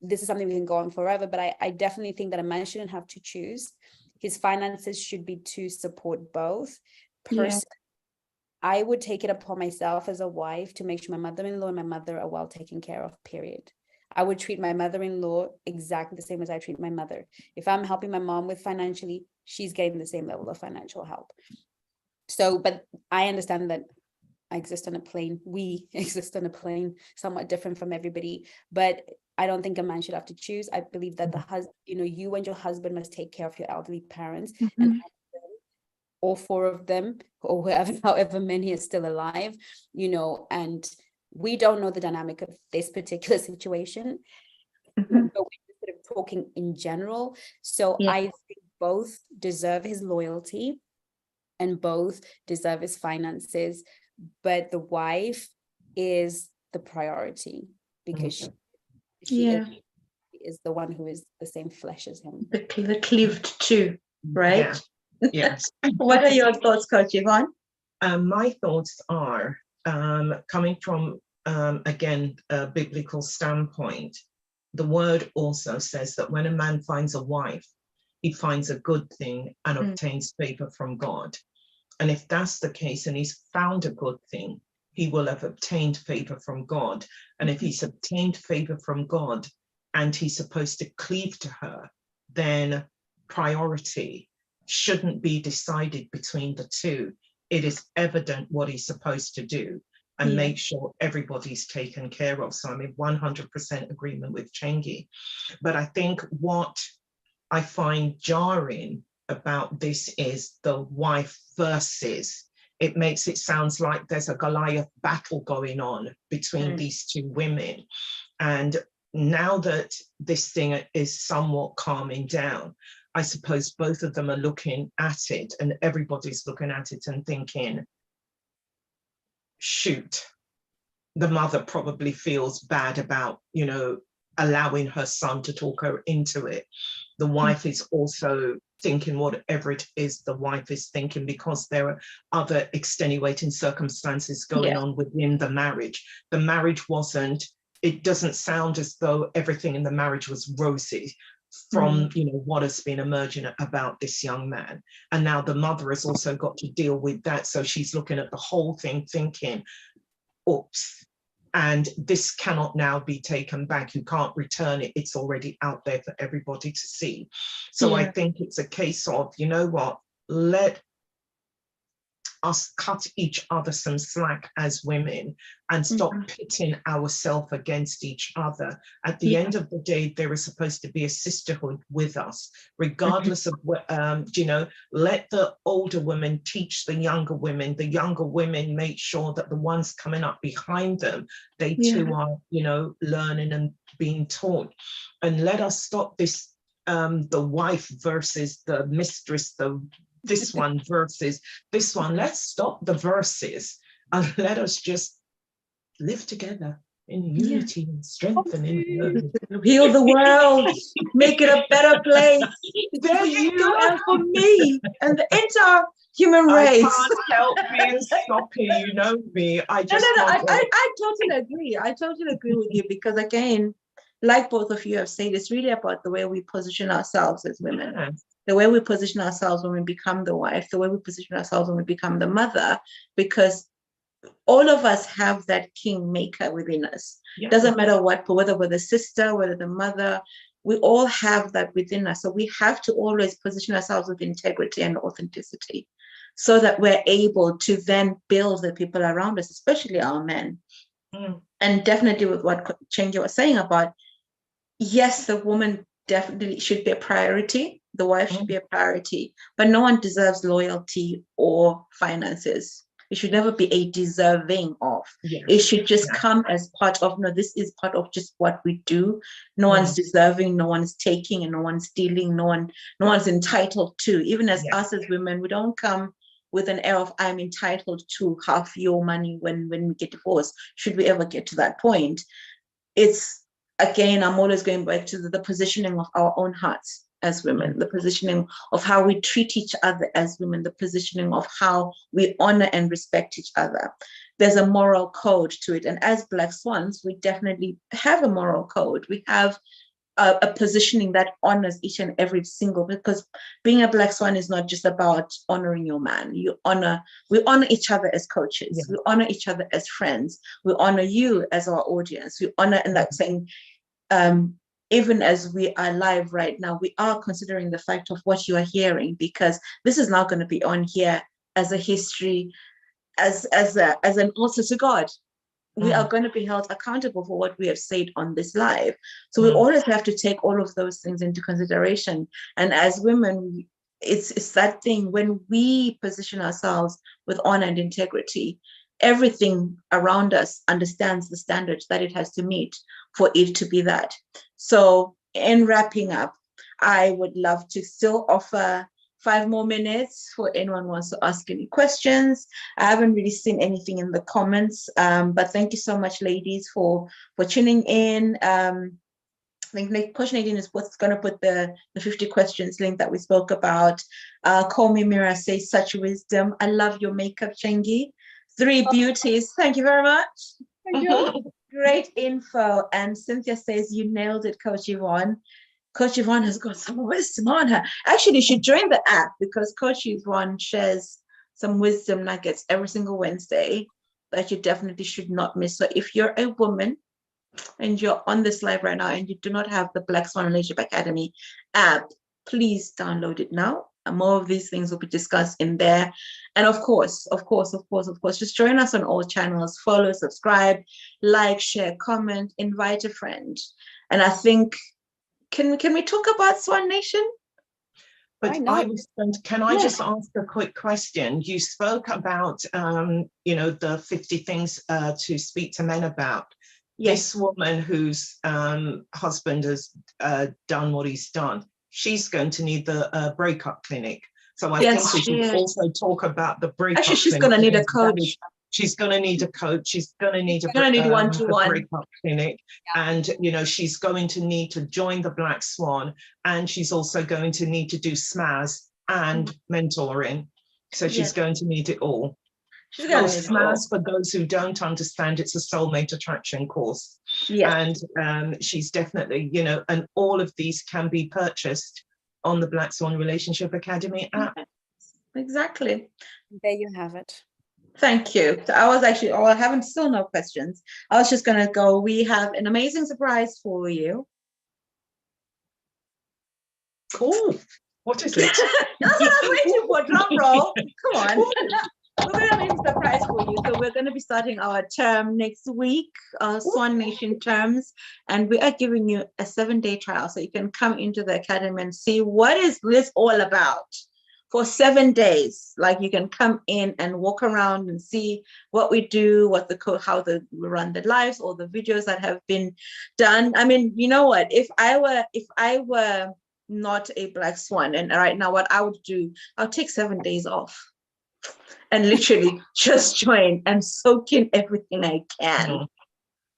this is something we can go on forever, but I definitely think that a man shouldn't have to choose. His finances should be to support both. Personally, I would take it upon myself as a wife to make sure my mother-in-law and my mother are well taken care of, period. I would treat my mother-in-law exactly the same as I treat my mother. If I'm helping my mom with financially, she's getting the same level of financial help. So, but I understand that we exist on a plane, somewhat different from everybody, but I don't think a man should have to choose. I believe that the husband, you know, you and your husband must take care of your elderly parents, and all four of them, or whoever, however many is still alive, you know, and we don't know the dynamic of this particular situation, but we're sort of talking in general. So I think both deserve his loyalty and both deserve his finances, but the wife is the priority because she is the one who is the same flesh as him. The cleaved too, right? Yeah. Yes. What are your thoughts, Coach Yvonne? My thoughts are coming from, again, a biblical standpoint. The word also says that when a man finds a wife, he finds a good thing and obtains favor from God. And if that's the case and he's found a good thing, he will have obtained favor from God. And if he's obtained favor from God and he's supposed to cleave to her, then priority shouldn't be decided between the two. It is evident what he's supposed to do and make sure everybody's taken care of. So I'm in 100% agreement with Chengi. But I think what I find jarring about this is the wife versus. It makes it sound like there's a Goliath battle going on between these two women. And now that this thing is somewhat calming down, I suppose both of them are looking at it and everybody's looking at it and thinking, shoot, the mother probably feels bad about, you know, allowing her son to talk her into it. The wife is also thinking whatever it is the wife is thinking, because there are other extenuating circumstances going on within the marriage. The marriage it doesn't sound as though everything in the marriage was rosy from, you know, what has been emerging about this young man. And now the mother has also got to deal with that. So she's looking at the whole thing thinking, oops, and this cannot now be taken back. You can't return it. It's already out there for everybody to see. So I think it's a case of, you know what, us cut each other some slack as women and stop pitting ourselves against each other. At the end of the day, there is supposed to be a sisterhood with us, regardless of what, let the older women teach the younger women make sure that the ones coming up behind them, they too are, learning and being taught. And let us stop this, the wife versus the mistress, this one versus this one. Let's stop the verses and let us just live together in unity and strength and in love. Heal the world, make it a better place There for you you go. and for me and the entire human race. I can't help being sloppy, you know me. I totally agree. I totally agree with you, because again, like both of you have said, it's really about the way we position ourselves as women. Yeah. The way we position ourselves when we become the wife, the way we position ourselves when we become the mother, because all of us have that kingmaker within us. Yeah. Doesn't matter what, whether we're the sister, whether the mother, we all have that within us. So we have to always position ourselves with integrity and authenticity, so that we're able to then build the people around us, especially our men. And definitely with what Chengi was saying about, yes, the woman definitely should be a priority. The wife should be a priority, but no one deserves loyalty or finances. It should never be a deserving of. Yes. It should just come as part of, no, this is part of just what we do. No one's deserving, no one's taking, and no one's stealing, no one's entitled to. Even as us as women, we don't come with an air of, I'm entitled to half your money when we get divorced. Should we ever get to that point? It's, again, I'm always going back to the positioning of our own hearts as women, the positioning of how we treat each other as women, the positioning of how we honor and respect each other. There's a moral code to it. And as Black Swans, we definitely have a moral code. We have a positioning that honors each and every single, because being a Black Swan is not just about honoring your man. We honor each other as coaches. We honor each other as friends. We honor you as our audience. We honor, and like saying, even as we are live right now, we are considering the fact of what you are hearing, because this is now going to be on here as a history, as an altar to God. We are going to be held accountable for what we have said on this live. So we always have to take all of those things into consideration. And as women, it's that thing, when we position ourselves with honor and integrity, everything around us understands the standards that it has to meet for it to be that. So in wrapping up, I would love to still offer 5 more minutes for anyone who wants to ask any questions. I haven't really seen anything in the comments, but thank you so much, ladies, for tuning in. I think Coach Nadine is what's going to put the 50 questions link that we spoke about. Call Me Mira says, such wisdom. I love your makeup, Chengi. 3 beauties. Thank you very much. Thank you. Great info. And Cynthia says, you nailed it, Coach Yvonne. Coach Yvonne has got some wisdom on her. Actually, you should join the app, because Coach Yvonne shares some wisdom nuggets every single Wednesday that you definitely should not miss. So if you're a woman and you're on this live right now and you do not have the Black Swan Relationship Academy app, please download it now. And more of these things will be discussed in there. And of course, just join us on all channels. Follow, subscribe, like, share, comment, invite a friend. And I think, can we talk about Swan Nation? But can I just ask a quick question? You spoke about, the 50 things to speak to men about. Yes. This woman whose husband has done what he's done, she's going to need the breakup clinic. So I think we should also talk about the breakup clinic. Actually, she's going to need a coach. She's going to need a coach. She's going to need one-to-one breakup clinic. And, she's going to need to join the Black Swan. And she's also going to need to do SMAS and mentoring. So she's going to need it all. SMAS, for those who don't understand, it's a soulmate attraction course. Yeah. And she's definitely, and all of these can be purchased on the Black Swan Relationship Academy app. Exactly. There you have it. Thank you. So I was actually, I haven't still no questions. I was just going to go, we have an amazing surprise for you. Cool. What is it? That's what I was waiting for, drum roll. Come on. we're going to have a surprise for you. So we're going to be starting our term next week, Swan Nation terms, and we are giving you a 7-day trial. So you can come into the academy and see what is this all about for 7 days. Like you can come in and walk around and see what we do, what how we run the lives, all the videos that have been done. I mean, you know what? If I were not a Black Swan, and right now what I would do, I'll take 7 days off and literally just join and soak in everything I can.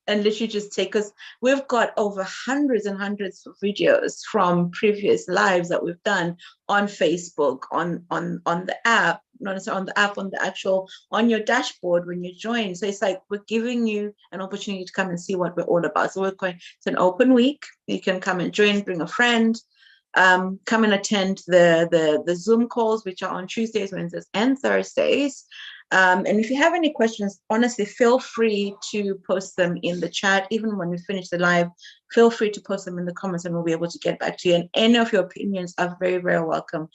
And literally just take, because we've got over hundreds and hundreds of videos from previous lives that we've done on Facebook, on the app, not necessarily on the app, on the actual, on your dashboard when you join. So it's like we're giving you an opportunity to come and see what we're all about. So it's an open week. You can come and join, bring a friend, come and attend the Zoom calls, which are on Tuesdays, Wednesdays, and Thursdays. And if you have any questions, honestly, feel free to post them in the chat. Even when we finish the live, feel free to post them in the comments and we'll be able to get back to you. And any of your opinions are very, very welcome.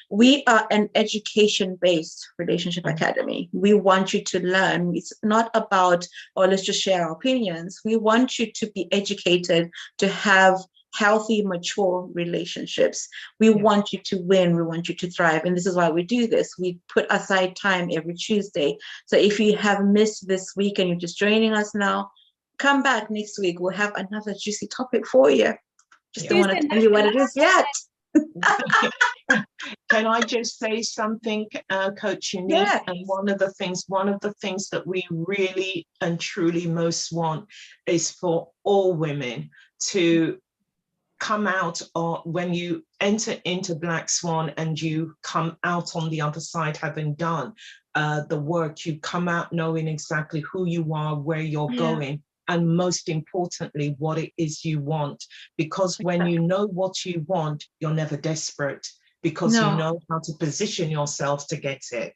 We are an education-based relationship academy. We want you to learn. It's not about, oh, let's just share our opinions. We want you to be educated, to have healthy, mature relationships. We want you to win. We want you to thrive. And this is why we do this. We put aside time every Tuesday. So if you have missed this week and you're just joining us now, come back next week. We'll have another juicy topic for you. Just don't want to tell you what it is yet. Can I just say something, Coach Unique? Yes. And one of the things that we really and truly most want is for all women to come out, or when you enter into Black Swan and you come out on the other side having done the work, you come out knowing exactly who you are, where you're going, and most importantly, what it is you want. Because when you know what you want, you're never desperate, because you know how to position yourself to get it.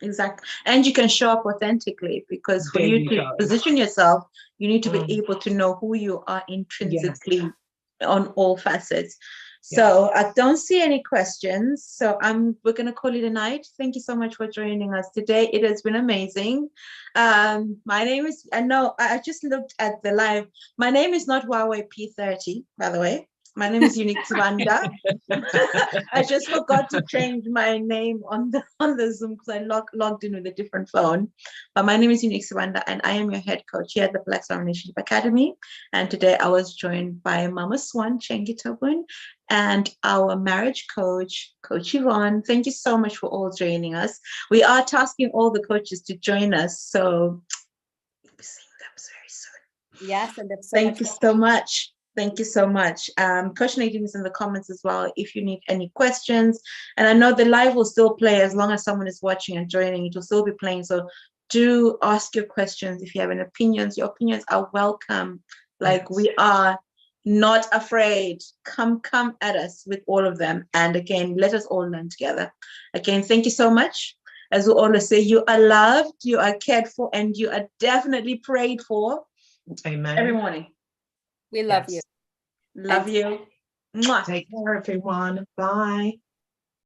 Exactly. And you can show up authentically, because for you to position yourself, you need to be able to know who you are intrinsically on all facets. So I don't see any questions. So we're going to call it a night. Thank you so much for joining us today. It has been amazing. My name is, I just looked at the live. My name is not Huawei P30, by the way. My name is Unique Swanda. I just forgot to change my name on the Zoom because I logged in with a different phone. But my name is Unique Swanda, and I am your head coach here at the Black Swan Relationship Academy. And today I was joined by Mama Swan, Chengi, and our marriage coach, Coach Yvonne. Thank you so much for all joining us. We are tasking all the coaches to join us, so we'll be seeing them very soon. Yes, and that's thank you so much. Thank you so much. Coach Nadine is in the comments as well if you need any questions. And I know the live will still play as long as someone is watching and joining. It will still be playing. So do ask your questions. If you have any opinions, your opinions are welcome. Like, we are not afraid. Come at us with all of them. And again, let us all learn together. Again, thank you so much. As we always say, you are loved, you are cared for, and you are definitely prayed for. Amen. Every morning. We love you. Love you. Mwah. Take care, everyone. Bye.